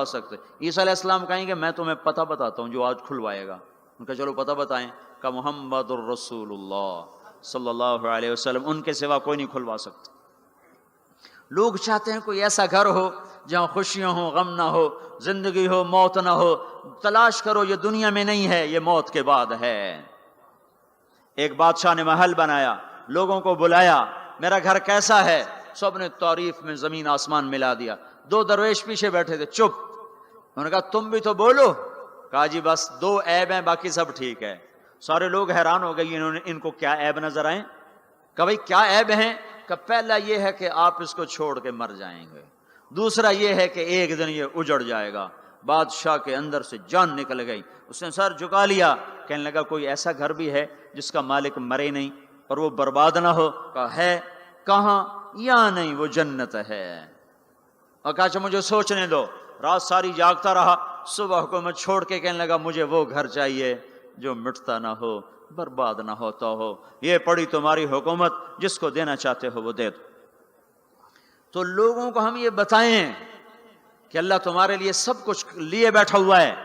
سکتے۔ عیسیٰ علیہ السلام کہیں گے میں تمہیں پتہ بتاتا ہوں جو آج کھلوائے گا۔ ان کا چلو پتہ بتائیں، کہ محمد الرسول اللہ صلی اللہ علیہ وسلم، ان کے سوا کوئی نہیں کھلوا سکتا۔ لوگ چاہتے ہیں کوئی ایسا گھر ہو جہاں خوشیاں ہوں، غم نہ ہو، زندگی ہو، موت نہ ہو۔ تلاش کرو، یہ دنیا میں نہیں ہے، یہ موت کے بعد ہے۔ ایک بادشاہ نے محل بنایا، لوگوں کو بلایا، میرا گھر کیسا ہے؟ سب نے تعریف میں زمین آسمان ملا دیا۔ 2 درویش پیچھے بیٹھے تھے، چپ۔ انہوں نے کہا تم بھی تو بولو۔ کہا جی بس 2 عیب ہیں، باقی سب ٹھیک ہے۔ سارے لوگ حیران ہو گئے، ان کو کیا عیب نظر آئے؟ کہ بھائی کیا عیب ہیں؟ کہ پہلا یہ ہے کہ آپ اس کو چھوڑ کے مر جائیں گے، دوسرا یہ ہے کہ ایک دن یہ اجڑ جائے گا۔ بادشاہ کے اندر سے جان نکل گئی، اس نے سر جھکا لیا، کہنے لگا کوئی ایسا گھر بھی ہے جس کا مالک مرے نہیں اور وہ برباد نہ ہو؟ کہا ہے۔ کہاں؟ یا نہیں، وہ جنت ہے۔ اور کہا اچھا مجھے سوچنے دو۔ رات ساری جاگتا رہا، صبح حکومت چھوڑ کے کہنے لگا مجھے وہ گھر چاہیے جو مٹتا نہ ہو، برباد نہ ہوتا ہو۔ یہ پڑی تمہاری حکومت، جس کو دینا چاہتے ہو وہ دے دو۔ تو لوگوں کو ہم یہ بتائیں کہ اللہ تمہارے لیے سب کچھ لیے بیٹھا ہوا ہے،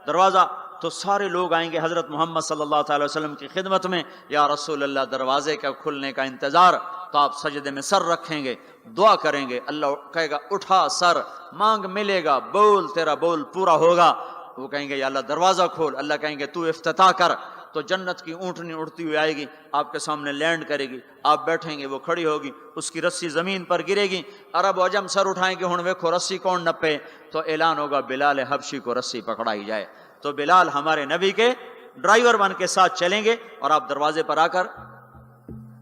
دروازہ تو سارے لوگ آئیں گے حضرت محمد صلی اللہ تعالی وسلم کی خدمت میں، یا رسول اللہ دروازے کا کھلنے کا انتظار۔ تو آپ سجدے میں سر رکھیں گے، دعا کریں گے، اللہ کہے گا اٹھا سر، مانگ ملے گا، بول تیرا بول پورا ہوگا۔ وہ کہیں گے یا اللہ دروازہ کھول، اللہ کہیں گے تو افتتاح کر۔ تو جنت کی اونٹنی اڑتی ہوئی آئے گی، آپ کے سامنے لینڈ کرے گی، آپ بیٹھیں گے، وہ کھڑی ہوگی، اس کی رسی زمین پر گرے گی، عرب و عجم سر اٹھائیں گے، ہن ویکھو رسی کون نپے؟ تو اعلان ہوگا بلال حبشی کو رسی پکڑائی جائے۔ تو بلال ہمارے نبی کے ڈرائیور بن کے ساتھ چلیں گے، اور آپ دروازے پر آ کر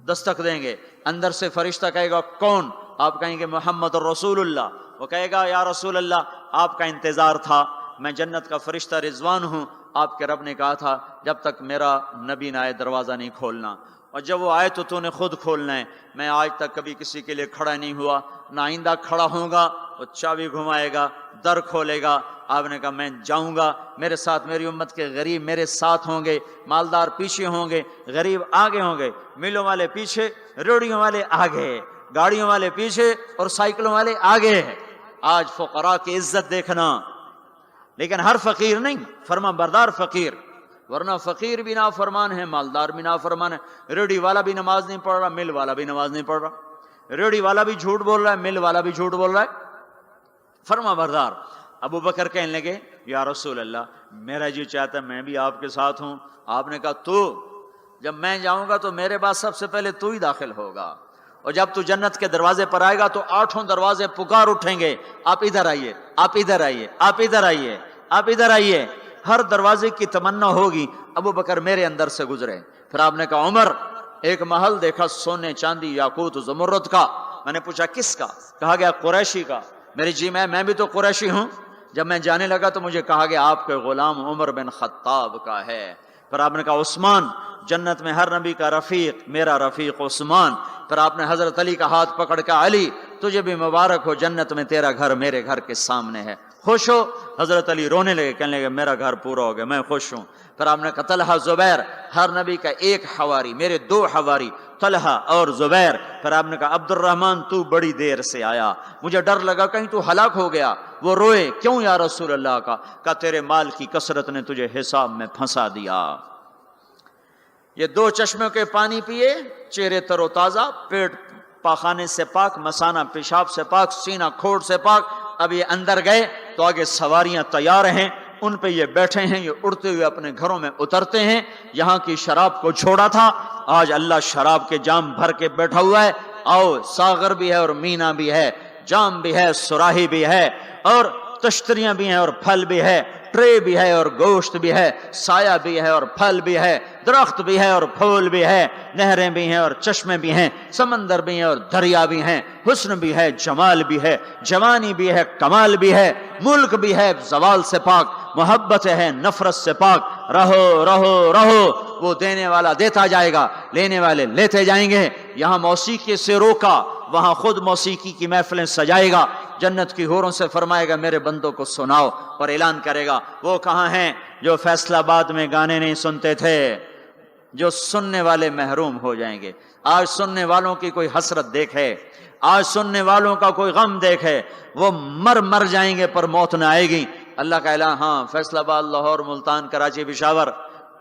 دستک دیں گے۔ اندر سے فرشتہ کہے گا کون؟ آپ کہیں گے محمد الرسول اللہ۔ وہ کہے گا یا رسول اللہ آپ کا انتظار تھا، میں جنت کا فرشتہ رضوان ہوں، آپ کے رب نے کہا تھا جب تک میرا نبی نہ آئے دروازہ نہیں کھولنا، اور جب وہ آئے تو نے خود کھولنا ہے۔ میں آج تک کبھی کسی کے لیے کھڑا نہیں ہوا، نہ آئندہ کھڑا ہوں گا۔ وہ چابی گھمائے گا، در کھولے گا۔ آپ نے کہا میں جاؤں گا، میرے ساتھ میری امت کے غریب میرے ساتھ ہوں گے، مالدار پیچھے ہوں گے، غریب آگے ہوں گے، میلوں والے پیچھے، ریڑھیوں والے آگے، گاڑیوں والے پیچھے اور سائیکلوں والے آگے۔ آج فقراء کی عزت دیکھنا، لیکن ہر فقیر نہیں، فرما بردار فقیر، ورنہ فقیر بھی نافرمان ہے، مالدار بھی نافرمان ہے۔ ریڑھی والا بھی نماز نہیں پڑھ رہا، مل والا بھی نماز نہیں پڑھ رہا، ریڑھی والا بھی جھوٹ بول رہا ہے، مل والا بھی جھوٹ بول رہا ہے، فرما بردار۔ ابو بکر کہنے لگے یا رسول اللہ میرا جی چاہتا ہے میں بھی آپ کے ساتھ ہوں۔ آپ نے کہا تو جب میں جاؤں گا تو میرے بعد سب سے پہلے تو ہی داخل ہوگا، اور جب تو جنت کے دروازے پر آئے گا تو 8 دروازے پکار اٹھیں گے، آپ ادھر آئیے، آپ ادھر آئیے، آپ ادھر آئیے، آپ ادھر آئیے۔ ہر دروازے کی تمنا ہوگی ابو بکر میرے اندر سے گزرے۔ پھر آپ نے کہا عمر ایک محل دیکھا سونے چاندی یاقوت زمرد کا۔ میں نے پوچھا کس کا؟ کہا گیا قریشی کا۔ میری جی میں بھی تو قریشی ہوں۔ جب میں جانے لگا تو مجھے کہا گیا آپ کے غلام عمر بن خطاب کا ہے۔ پھر آپ نے کہا عثمان، جنت میں ہر نبی کا رفیق، میرا رفیق عثمان۔ پھر آپ نے حضرت علی کا ہاتھ پکڑ کے علی تجھے بھی مبارک ہو، جنت میں تیرا گھر میرے گھر کے سامنے ہے، خوش ہو؟ حضرت علی رونے لگے، کہنے لگے میرا گھر پورا ہو گیا، میں خوش ہوں۔ پھر آپ نے کہا طلحہ زبیر، ہر نبی کا ایک حواری، میرے 2 حواری طلحہ اور زبیر۔ پھر آپ نے کہا عبد الرحمن تو بڑی دیر سے آیا، مجھے ڈر لگا کہیں تو ہلاک ہو گیا۔ وہ روئے، کیوں یا رسول اللہ؟ کا تیرے مال کی کثرت نے تجھے حساب میں پھنسا دیا۔ یہ 2 چشموں کے پانی پیے، چہرے تر و تازہ، پیٹ پاخانے سے پاک، مثانہ پیشاب سے پاک، سینہ کھوٹ سے پاک۔ اب یہ اندر گئے تو آگے سواریاں تیار ہیں، ان پہ یہ بیٹھے ہیں، یہ اڑتے ہوئے اپنے گھروں میں اترتے ہیں۔ یہاں کی شراب کو چھوڑا تھا، آج اللہ شراب کے جام بھر کے بیٹھا ہوا ہے۔ آؤ، ساغر بھی ہے اور مینا بھی ہے، جام بھی ہے، سراہی بھی ہے، اور تشتریاں بھی ہیں اور پھل بھی ہے، ٹرے بھی ہے اور گوشت بھی ہے، سایہ بھی ہے اور پھل بھی ہے، درخت بھی ہے اور پھول بھی ہے، نہریں بھی ہیں اور چشمے بھی ہیں، سمندر بھی ہیں اور دریا بھی ہیں، حسن بھی ہے، جمال بھی ہے، جوانی بھی ہے، کمال بھی ہے، ملک بھی ہے زوال سے پاک، محبت ہے نفرت سے پاک، رہو رہو رہو، وہ دینے والا دیتا جائے گا، لینے والے لیتے جائیں گے۔ یہاں موسیقی سے روکا، وہاں خود موسیقی کی محفلیں سجائے گا، جنت کی حوروں سے فرمائے گا میرے بندوں کو سناؤ، اور اعلان کرے گا وہ کہاں ہیں جو فیصل آباد میں گانے نہیں سنتے تھے، جو سننے والے محروم ہو جائیں گے۔ آج سننے والوں کی کوئی حسرت دیکھے، آج سننے والوں کا کوئی غم دیکھے، وہ مر جائیں گے پر موت نہ آئے گی۔ اللہ کا اعلان، ہاں فیصل آباد، لاہور، ملتان، کراچی، پشاور،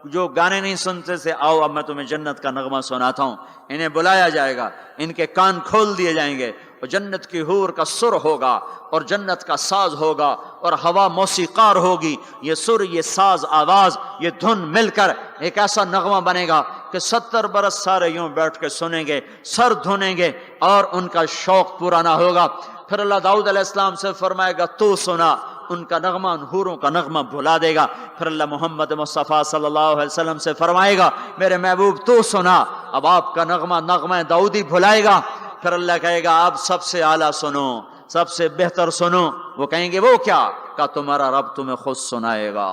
جو گانے نہیں سنتے سے آؤ اب میں تمہیں جنت کا نغمہ سناتا ہوں۔ انہیں بلایا جائے گا، ان کے کان کھول دیے جائیں گے، اور جنت کی حور کا سر ہوگا اور جنت کا ساز ہوگا اور ہوا موسیقار ہوگی، یہ سر، یہ ساز، آواز، یہ دھن مل کر ایک ایسا نغمہ بنے گا کہ 70 برس سارے یوں بیٹھ کے سنیں گے، سر دھنیں گے اور ان کا شوق پورا نہ ہوگا۔ پھر اللہ داؤد علیہ السلام سے فرمائے گا تو سنا، ان کا نغمہ، ان حوروں کا نغمہ بھلا دے گا۔ پھر اللہ محمد مصطفیٰ صلی اللہ علیہ وسلم سے فرمائے گا میرے محبوب تو سنا، اب آپ کا نغمہ داؤدی بھلائے گا۔ پھر اللہ کہے گا آپ سب سے اعلیٰ سنو، سب سے بہتر سنو۔ وہ کہیں گے وہ کیا؟ کہ تمہارا رب تمہیں خود سنائے گا۔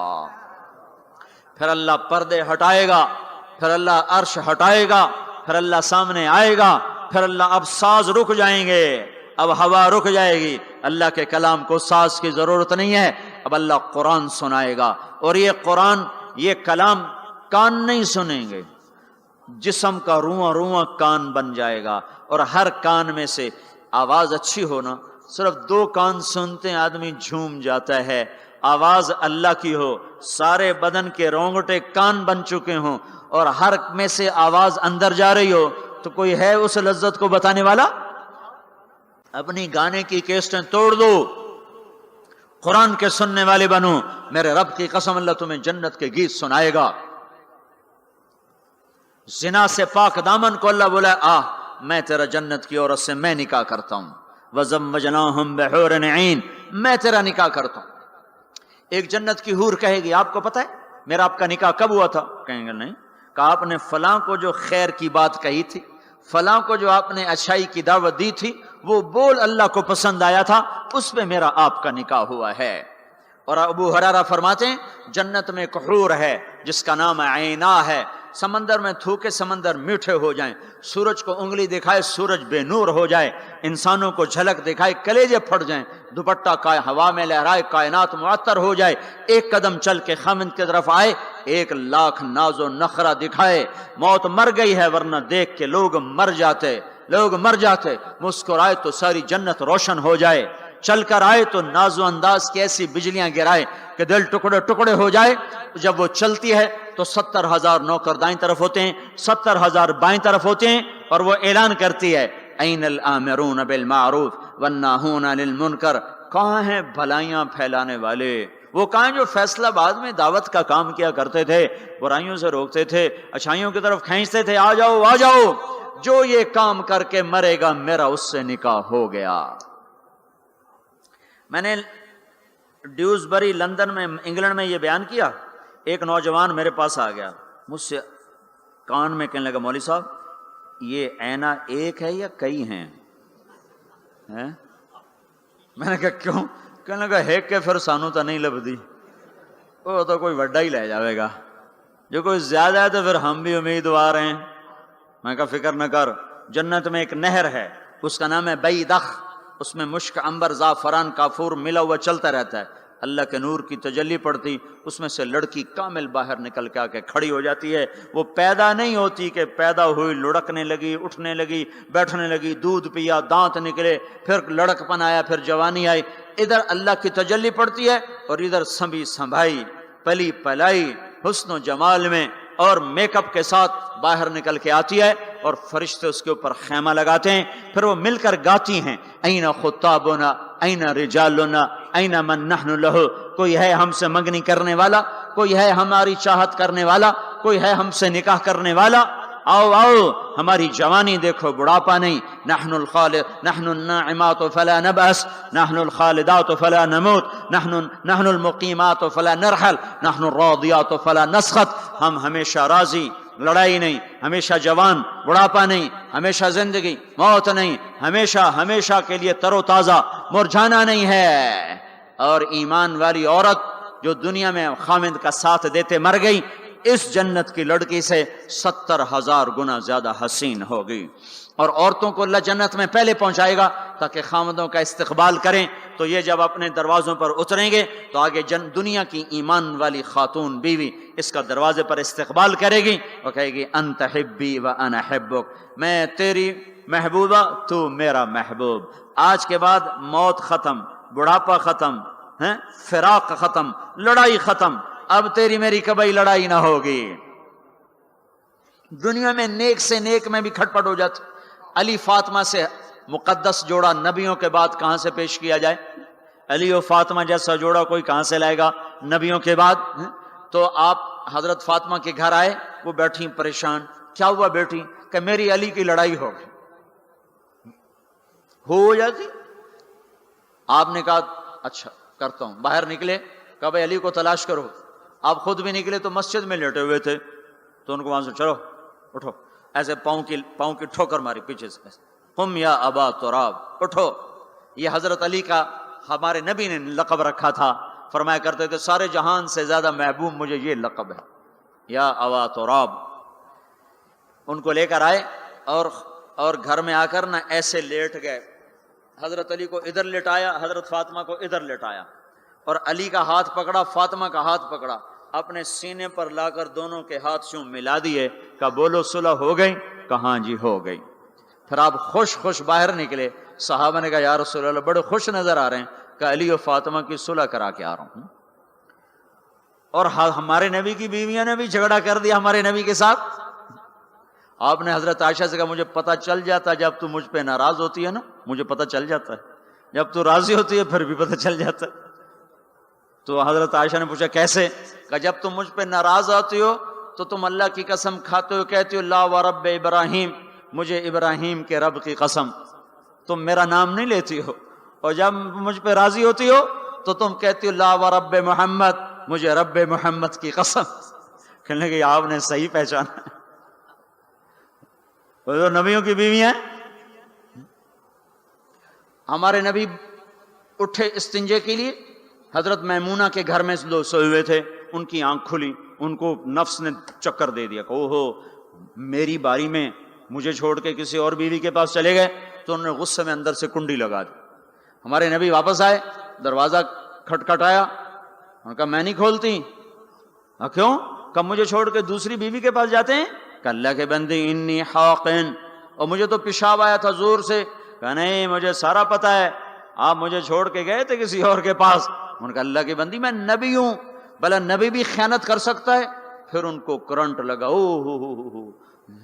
پھر اللہ پردے ہٹائے گا، پھر اللہ عرش ہٹائے گا، پھر اللہ سامنے آئے گا، پھر اللہ اب ساز رک جائیں گے، اب ہوا رک جائے گی، اللہ کے کلام کو ساز کی ضرورت نہیں ہے، اب اللہ قرآن سنائے گا۔ اور یہ قرآن، یہ کلام کان نہیں سنیں گے، جسم کا رواں رواں کان بن جائے گا، اور ہر کان میں سے آواز اچھی ہونا، صرف 2 کان سنتے ہیں آدمی جھوم جاتا ہے، آواز اللہ کی ہو، سارے بدن کے رونگٹے کان بن چکے ہوں اور ہر میں سے آواز اندر جا رہی ہو، تو کوئی ہے اس لذت کو بتانے والا؟ اپنی گانے کی کیسٹیں توڑ دو، قرآن کے سننے والے بنو، میرے رب کی قسم اللہ تمہیں جنت کے گیت سنائے گا۔ زنا سے پاک دامن کو اللہ بولا میں تیرا جنت کی عورت سے میں نکاح کرتا ہوں، وَزَوَّجْنَاهُمْ بِحُورٍ عِينٍ، میں تیرا نکاح کرتا ہوں۔ ایک جنت کی حور کہے گی آپ کو پتہ ہے میرا آپ کا نکاح کب ہوا تھا؟ کہیں گے نہیں۔ کہا آپ نے فلاں کو جو خیر کی بات کہی تھی، فلاں کو جو آپ نے اچھائی کی دعوت دی تھی، وہ بول اللہ کو پسند آیا تھا، اس پہ میرا آپ کا نکاح ہوا ہے۔ اور ابو ہریرہ فرماتے ہیں جنت میں ایک حور ہے جس کا نام عینا ہے، سمندر میں تھوکے سمندر میٹھے ہو جائیں، سورج کو انگلی دکھائے سورج بے نور ہو جائے، انسانوں کو جھلک دکھائے کلیجے پھٹ جائیں، دوپٹہ ہوا میں لہرائے کائنات معطر ہو جائے، ایک قدم چل کے خامند کی طرف آئے، 1,00,000 ناز و نخرہ دکھائے، موت مر گئی ہے ورنہ دیکھ کے لوگ مر جاتے، مسکرائے تو ساری جنت روشن ہو جائے، چل کر آئے تو ناز و انداز کی ایسی بجلیاں گرائے کہ دل ٹکڑے ٹکڑے ہو جائے۔ جب وہ چلتی ہے تو 70,000 نوکر دائیں طرف ہوتے ہیں، 70,000 بائیں طرف ہوتے ہیں، اور وہ اعلان کرتی ہے این الآمرون بالمعروف والناہون عن المنکر، کہاں ہیں بھلائیاں پھیلانے والے، وہ کہاں جو فیصل آباد میں دعوت کا کام کیا کرتے تھے، برائیوں سے روکتے تھے، اچھائیوں کی طرف کھینچتے تھے، آ جاؤ آ جاؤ، جو یہ کام کر کے مرے گا میرا اس سے نکاح ہو گیا۔ میں نے ڈیوزبری لندن میں انگلینڈ میں یہ بیان کیا، ایک نوجوان میرے پاس آ گیا، مجھ سے کان میں کہنے لگا مولوی صاحب یہ عینہ ایک ہے یا کئی ہیں؟ میں نے کہا کیوں؟ کہنے لگا ہے کہ پھر سانو تو نہیں لبدی، وہ تو کوئی وڈا ہی لے جاوے گا، جو کوئی زیادہ ہے تو پھر ہم بھی امیدوار ہیں۔ میں کہا فکر نہ کر، جنت میں ایک نہر ہے اس کا نام ہے بیدخ، اس میں مشک، عنبر، زعفران، کافور ملا ہوا چلتا رہتا ہے، اللہ کے نور کی تجلی پڑتی، اس میں سے لڑکی کامل باہر نکل کے آ کے کھڑی ہو جاتی ہے۔ وہ پیدا نہیں ہوتی کہ پیدا ہوئی لڑکنے لگی، اٹھنے لگی، بیٹھنے لگی، دودھ پیا، دانت نکلے، پھر لڑک پن آیا، پھر جوانی آئی، ادھر اللہ کی تجلی پڑتی ہے اور ادھر سنبھی سنبھائی، پلی پلائی، حسن و جمال میں اور میک اپ کے ساتھ باہر نکل کے آتی ہے، اور فرشتے اس کے اوپر خیمہ لگاتے ہیں، پھر وہ مل کر گاتی ہیں این خطابنا این رجالنا این من نحن لہ، کوئی ہے ہم سے منگنی کرنے والا، کوئی ہے ہماری چاہت کرنے والا، کوئی ہے ہم سے نکاح کرنے والا۔ آؤ آؤ ہماری جوانی دیکھو بڑھاپا نہیں. نحن الناعمات فلا نبأس نحن الخالدات فلا نموت نحن المقیمات فلا نرحل نحن الراضیات فلا نسخط. ہم ہمیشہ راضی، لڑائی نہیں، ہمیشہ جوان، بڑھاپا نہیں، ہمیشہ زندگی، موت نہیں، ہمیشہ ہمیشہ کے لیے تر و تازہ، مرجھانا نہیں ہے. اور ایمان والی عورت جو دنیا میں خامند کا ساتھ دیتے مر گئی، اس جنت کی لڑکی سے 70,000 گنا زیادہ حسین ہوگی. اور عورتوں کو اللہ جنت میں پہلے پہنچائے گا تاکہ خامندوں کا استقبال کریں. تو یہ جب اپنے دروازوں پر اتریں گے تو آگے دنیا کی ایمان والی خاتون بیوی اس کا دروازے پر استقبال کرے گی اور کہے گی انت حبی و انا حبک، میں تیری محبوبہ تو میرا محبوب. آج کے بعد موت ختم، بڑھاپا ختم، فراق ختم، لڑائی ختم. اب تیری میری کبھی لڑائی نہ ہوگی. دنیا میں نیک سے نیک میں بھی کھٹ پٹ ہو جاتی. علی فاطمہ سے مقدس جوڑا نبیوں کے بعد کہاں سے پیش کیا جائے؟ علی و فاطمہ جیسا جوڑا کوئی کہاں سے لائے گا نبیوں کے بعد؟ تو آپ حضرت فاطمہ کے گھر آئے، وہ بیٹھی پریشان. کیا ہوا بیٹی؟ کہ میری علی کی لڑائی ہو گئی. ہو جاتی. آپ نے کہا اچھا کرتا ہوں. باہر نکلے، کہا بھائی علی کو تلاش کرو. آپ خود بھی نکلے تو مسجد میں لیٹے ہوئے تھے، تو ان کو وہاں سے چلو اٹھو، ایسے پاؤں کی ٹھوکر ماری پیچھے سے، قم یا ابا تراب، اٹھو. یہ حضرت علی کا ہمارے نبی نے لقب رکھا تھا. فرمایا کرتے تھے سارے جہان سے زیادہ محبوب مجھے یہ لقب ہے، یا ابا تراب. ان کو لے کر آئے اور گھر میں آ کر نہ ایسے لیٹ گئے. حضرت علی کو ادھر لٹایا، حضرت فاطمہ کو ادھر لٹایا، اور علی کا ہاتھ پکڑا، فاطمہ کا ہاتھ پکڑا، اپنے سینے پر لا کر دونوں کے ہاتھ یوں ملا دیے. کہا بولو صلح ہو گئی؟ کہاں جی ہو گئی. پھر آپ خوش باہر نکلے. صحابہ نے کہا یا رسول اللہ بڑے خوش نظر آ رہے ہیں. کہ علی و فاطمہ کی صلح کرا کے آ رہا ہوں. اور ہمارے نبی کی بیویاں نے بھی جھگڑا کر دیا ہمارے نبی کے ساتھ. آپ نے حضرت عائشہ سے کہا مجھے پتہ چل جاتا جب تو مجھ پہ ناراض ہوتی ہے نا، مجھے پتہ چل جاتا ہے، جب تو راضی ہوتی ہے پھر بھی پتہ چل جاتا ہے. تو حضرت عائشہ نے پوچھا کیسے؟ کہ جب تم مجھ پہ ناراض ہوتی ہو تو تم اللہ کی قسم کھاتے ہو، کہتی ہو لا ورب ابراہیم، مجھے ابراہیم کے رب کی قسم. تم میرا نام نہیں لیتی ہو. اور جب مجھ پہ راضی ہوتی ہو تو تم کہتی ہو لا ورب محمد، مجھے رب محمد کی قسم. کہنے لگے آپ نے صحیح پہچانا. وہ نبیوں کی بیویاں. ہمارے نبی اٹھے استنجے کے لیے، حضرت میمونہ کے گھر میں لوگ سوئے ہوئے تھے. ان کی آنکھ کھلی، ان کو نفس نے چکر دے دیا کہ اوہو میری باری میں مجھے چھوڑ کے کسی اور بیوی کے پاس چلے گئے. تو انہوں نے غصے میں اندر سے کنڈی لگا دی. ہمارے نبی واپس آئے، دروازہ کھٹکھٹایا. انہوں نے کہا میں نہیں کھولتی. کیوں؟ کہ مجھے چھوڑ کے دوسری بیوی کے پاس جاتے ہیں؟ کہ اللہ کے بندے انی حاقن، اور مجھے تو پیشاب آیا تھا زور سے. کہ نہیں مجھے سارا پتہ ہے، آپ مجھے چھوڑ کے گئے تھے کسی اور کے پاس. ان کا اللہ کی بندی میں نبی ہوں، بھلا نبی بھی خیانت کر سکتا ہے؟ پھر ان کو کرنٹ لگا. او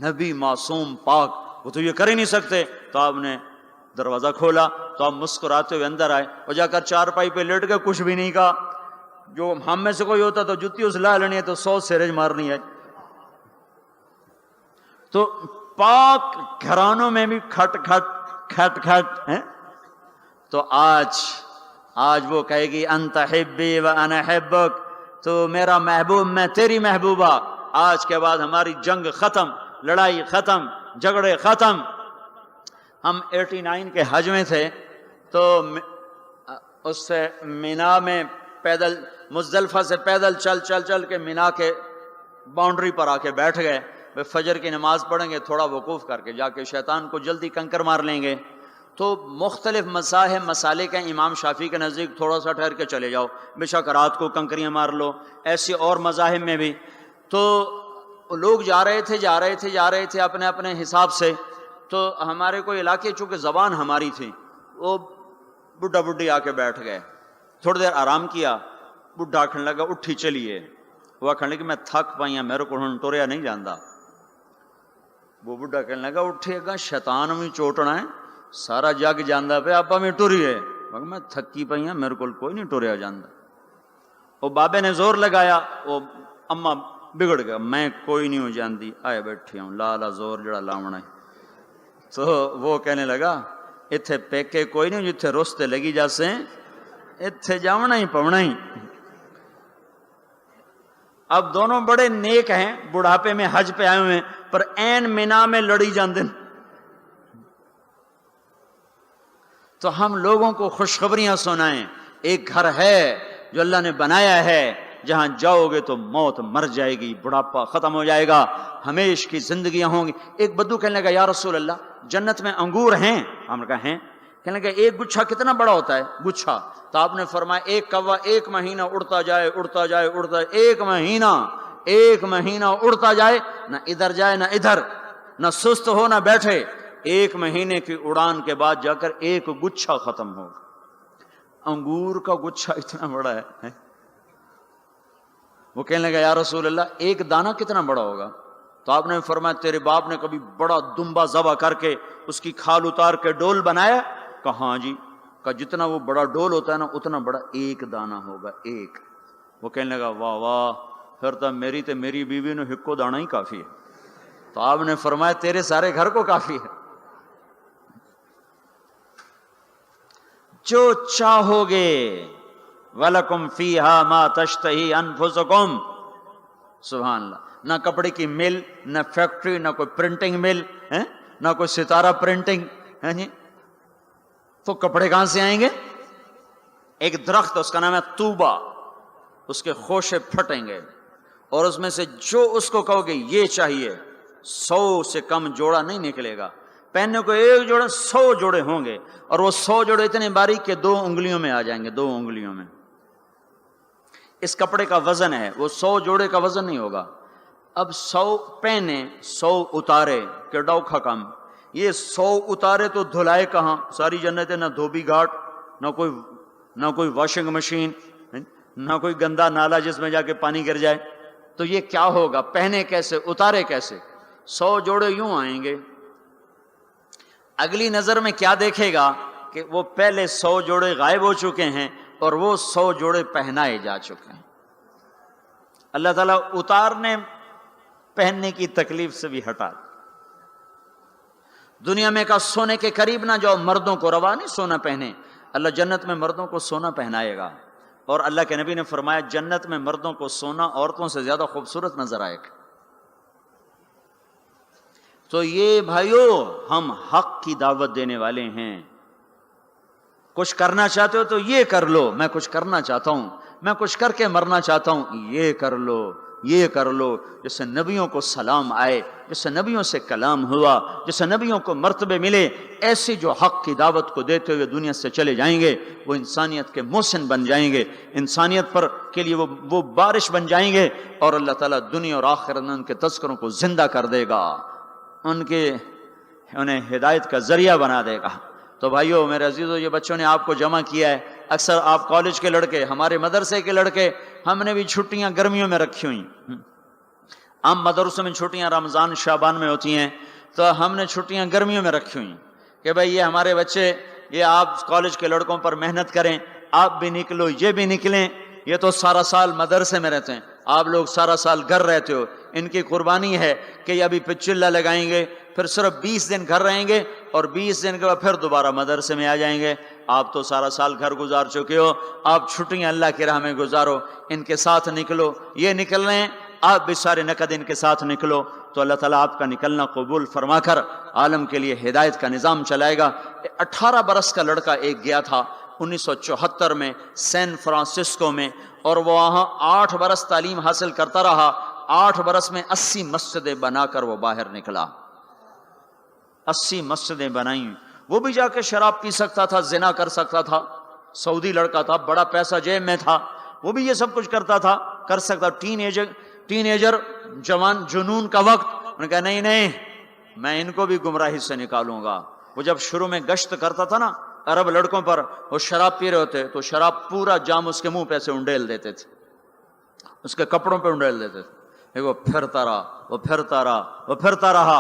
نبی معصوم پاک، وہ تو یہ کر ہی نہیں سکتے. تو آپ نے دروازہ کھولا تو آپ مسکراتے ہوئے اندر آئے اور جا کر چارپائی پہ لیٹ گئے. کچھ بھی نہیں کہا. جو ہم میں سے کوئی ہوتا تو جتی اس لا لینی ہے تو 100 سیرج مارنی ہے. تو پاک گھرانوں میں بھی کھٹ کھٹ ہیں. تو آج وہ کہے گی انت حبی و انا حبک، تو میرا محبوب میں تیری محبوبہ. آج کے بعد ہماری جنگ ختم، لڑائی ختم، جھگڑے ختم. ہم 89 کے حج میں تھے تو اس سے مینا میں پیدل، مزدلفہ سے پیدل چل کے مینا کے باؤنڈری پر آ کے بیٹھ گئے. فجر کی نماز پڑھیں گے، تھوڑا وقوف کر کے جا کے شیطان کو جلدی کنکر مار لیں گے. تو مختلف مذاہب مسالے کے امام شافعی کے نزدیک تھوڑا سا ٹھہر کے چلے جاؤ، بے شک رات کو کنکریاں مار لو. ایسے اور مذاہب میں بھی. تو لوگ جا رہے تھے اپنے اپنے حساب سے. تو ہمارے کوئی علاقے چونکہ زبان ہماری تھی، وہ بڈھا بڈھی آ کے بیٹھ گئے. تھوڑی دیر آرام کیا، بڈھا آکھنے لگا اٹھی چلیے. وہ آکھنے لگا میں تھک پائی ہوں، میرے کو ہن ٹریا نہیں جاندا. وہ بڈھا کہنے لگا اٹھے گا شیطان بھی چوٹنا ہے، سارا جگ جاندا پہ آپ میں ٹریے. میں تھکی پئی ہوں، میرے کو کوئی نہیں ٹریا جاندا. وہ بابے نے زور لگایا، وہ اماں بگڑ گیا، میں کوئی نہیں ہوں جانتی، آئے بیٹھی ہوں لالا زور جڑا لاونا ہے. تو وہ کہنے لگا اتھے پیکے کوئی نہیں جتھے رستے لگی جاسے اتھے جاونا ہی پونا ہی. اب دونوں بڑے نیک ہیں، بڑھاپے میں حج پہ آئے ہوئے ہیں، پر این مینا میں لڑی جاندن. تو ہم لوگوں کو خوشخبریاں سنائیں. ایک گھر ہے جو اللہ نے بنایا ہے، جہاں جاؤ گے تو موت مر جائے گی، بڑھاپا ختم ہو جائے گا، ہمیشہ کی زندگیاں ہوں گی. ایک بدو کہنے لگا یا رسول اللہ جنت میں انگور ہیں؟ ہم نے کہا ہیں. کہنے لگا ایک گچھا کتنا بڑا ہوتا ہے؟ گچھا. تو آپ نے فرمایا ایک کوا 1 مہینہ اڑتا جائے اڑتا جائے اڑتا جائے، 1 مہینہ اڑتا جائے، نہ ادھر جائے نہ ادھر، نہ سست ہو نہ بیٹھے. 1 مہینے کی اڑان کے بعد جا کر ایک گچھا ختم ہوگا. انگور کا گچھا اتنا بڑا ہے. وہ کہنے لگا یا رسول اللہ ایک دانہ کتنا بڑا ہوگا؟ تو آپ نے فرمایا تیرے باپ نے کبھی بڑا دمبا ذبح کر کے اس کی کھال اتار کے ڈول بنایا؟ کہا ہاں جی. کہا جتنا وہ بڑا ڈول ہوتا ہے نا اتنا بڑا ایک دانہ ہوگا، ایک. وہ کہنے لگا واہ واہ، پھر تو میری بیوی نے ہکو دانہ ہی کافی ہے. تو آپ نے فرمایا تیرے سارے گھر کو کافی ہے. جو چاہو گے وَلَكُمْ فِيهَا مَا تَشْتَهِي أَنفُسُكُمْ. سبحان اللہ. نہ کپڑے کی مل، نہ فیکٹری، نہ کوئی پرنٹنگ مل، نہ کوئی ستارہ پرنٹنگ. تو کپڑے کہاں سے آئیں گے؟ ایک درخت اس کا نام ہے طوبہ، اس کے خوشے پھٹیں گے اور اس میں سے جو اس کو کہو گے یہ چاہیے 100 سے کم جوڑا نہیں نکلے گا. پہننے کو 1 جوڑا 100 جوڑے ہوں گے، اور وہ 100 جوڑے اتنے باریک کہ 2 انگلیوں میں آ جائیں گے، 2 انگلیوں میں. اس کپڑے کا وزن ہے، وہ 100 جوڑے کا وزن نہیں ہوگا. اب 100 پہنے 100 اتارے کہ ڈوکھا کم. یہ 100 اتارے تو دھلائے کہاں؟ ساری جنت ہے، نہ دھوبی گھاٹ، نہ کوئی واشنگ مشین، نہ کوئی گندا نالا جس میں جا کے پانی گر جائے. تو یہ کیا ہوگا؟ پہنے کیسے، اتارے کیسے؟ 100 جوڑے یوں آئیں گے. اگلی نظر میں کیا دیکھے گا کہ وہ پہلے 100 جوڑے غائب ہو چکے ہیں اور وہ 100 جوڑے پہنائے جا چکے ہیں. اللہ تعالیٰ اتارنے پہننے کی تکلیف سے بھی ہٹا. دنیا میں کا سونے کے قریب نہ جاؤ، مردوں کو روا نہیں سونا پہنے. اللہ جنت میں مردوں کو سونا پہنائے گا. اور اللہ کے نبی نے فرمایا جنت میں مردوں کو سونا عورتوں سے زیادہ خوبصورت نظر آئے گا. تو یہ بھائیو ہم حق کی دعوت دینے والے ہیں. کچھ کرنا چاہتے ہو تو یہ کر لو. میں کچھ کرنا چاہتا ہوں، میں کچھ کر کے مرنا چاہتا ہوں، یہ کر لو، یہ کر لو. جیسے نبیوں کو سلام آئے، جیسے نبیوں سے کلام ہوا، جیسے نبیوں کو مرتبے ملے، ایسی جو حق کی دعوت کو دیتے ہوئے دنیا سے چلے جائیں گے وہ انسانیت کے محسن بن جائیں گے، انسانیت پر کے لیے وہ بارش بن جائیں گے. اور اللہ تعالیٰ دنیا اور آخرت میں ان کے تذکروں کو زندہ کر دے گا، انہیں ہدایت کا ذریعہ بنا دے گا. تو بھائیو میرے عزیزو، یہ بچوں نے آپ کو جمع کیا ہے. اکثر آپ کالج کے لڑکے، ہمارے مدرسے کے لڑکے، ہم نے بھی چھٹیاں گرمیوں میں رکھی ہوئی. عام مدرسوں میں چھٹیاں رمضان شعبان میں ہوتی ہیں، تو ہم نے چھٹیاں گرمیوں میں رکھی ہوئی کہ بھائی یہ ہمارے بچے، یہ آپ کالج کے لڑکوں پر محنت کریں، آپ بھی نکلو، یہ بھی نکلیں. یہ تو سارا سال مدرسے میں رہتے ہیں، آپ لوگ سارا سال گھر رہتے ہو. ان کی قربانی ہے کہ یہ ابھی پچلا لگائیں گے، پھر صرف 20 دن گھر رہیں گے اور 20 دن کے بعد پھر دوبارہ مدرسے میں آ جائیں گے. آپ تو سارا سال گھر گزار چکے ہو، آپ چھٹیاں اللہ کی راہ میں گزارو، ان کے ساتھ نکلو. یہ نکل رہے ہیں، آپ بھی سارے نقد ان کے ساتھ نکلو. تو اللہ تعالیٰ آپ کا نکلنا قبول فرما کر عالم کے لیے ہدایت کا نظام چلائے گا. 18 برس کا لڑکا ایک گیا تھا 1974 میں سین فرانسسکو میں، اور وہ وہاں 8 برس تعلیم حاصل کرتا رہا. 8 برس میں 80 مسجدیں بنا کر وہ باہر نکلا. 80 مسجدیں بنائیں. وہ بھی جا کے شراب پی سکتا تھا، زنا کر سکتا تھا. سعودی لڑکا تھا، بڑا پیسہ جیب میں تھا، وہ بھی یہ سب کچھ کرتا تھا، کر سکتا. ٹین ایجر جوان جنون کا وقت، انہوں نے کہا نہیں میں ان کو بھی گمراہی سے نکالوں گا. وہ جب شروع میں گشت کرتا تھا نا عرب لڑکوں پر، وہ شراب پی رہے ہوتے تو شراب پورا جام اس کے منہ پہ سے انڈیل دیتے تھے، اس کے کپڑوں پہ انڈیل دیتے تھے. وہ پھرتا رہا.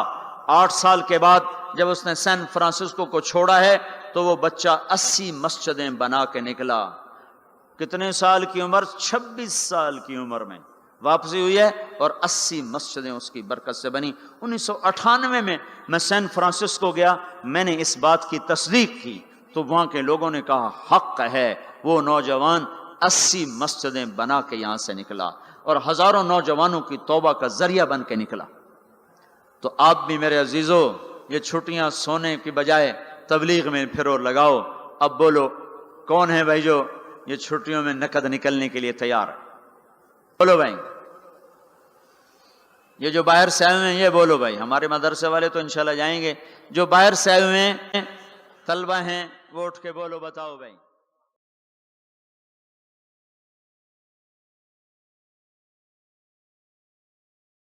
8 سال کے بعد جب اس نے سین فرانسسکو کو چھوڑا ہے تو وہ بچہ 80 مسجدیں بنا کے نکلا. کتنے سال کی عمر؟ 26 سال کی عمر میں واپسی ہوئی ہے اور 80 مسجدیں اس کی برکت سے بنی۔ 1998 میں سین فرانسسکو گیا، میں نے اس بات کی تصدیق کی تو وہاں کے لوگوں نے کہا حق ہے، وہ نوجوان 80 مسجدیں بنا کے یہاں سے نکلا اور ہزاروں نوجوانوں کی توبہ کا ذریعہ بن کے نکلا۔ تو آپ بھی میرے عزیزو یہ چھٹیاں سونے کی بجائے تبلیغ میں پھرو لگاؤ۔ اب بولو کون ہے بھائی جو یہ چھٹیوں میں نقد نکلنے کے لیے تیار ہے؟ بولو بھائی، یہ جو باہر سے آئے ہوئے ہیں یہ بولو بھائی۔ ہمارے مدرسے والے تو انشاءاللہ جائیں گے، جو باہر سے آئے ہوئے ہیں طلبہ ہیں وہ اٹھ کے بولو، بتاؤ بھائی۔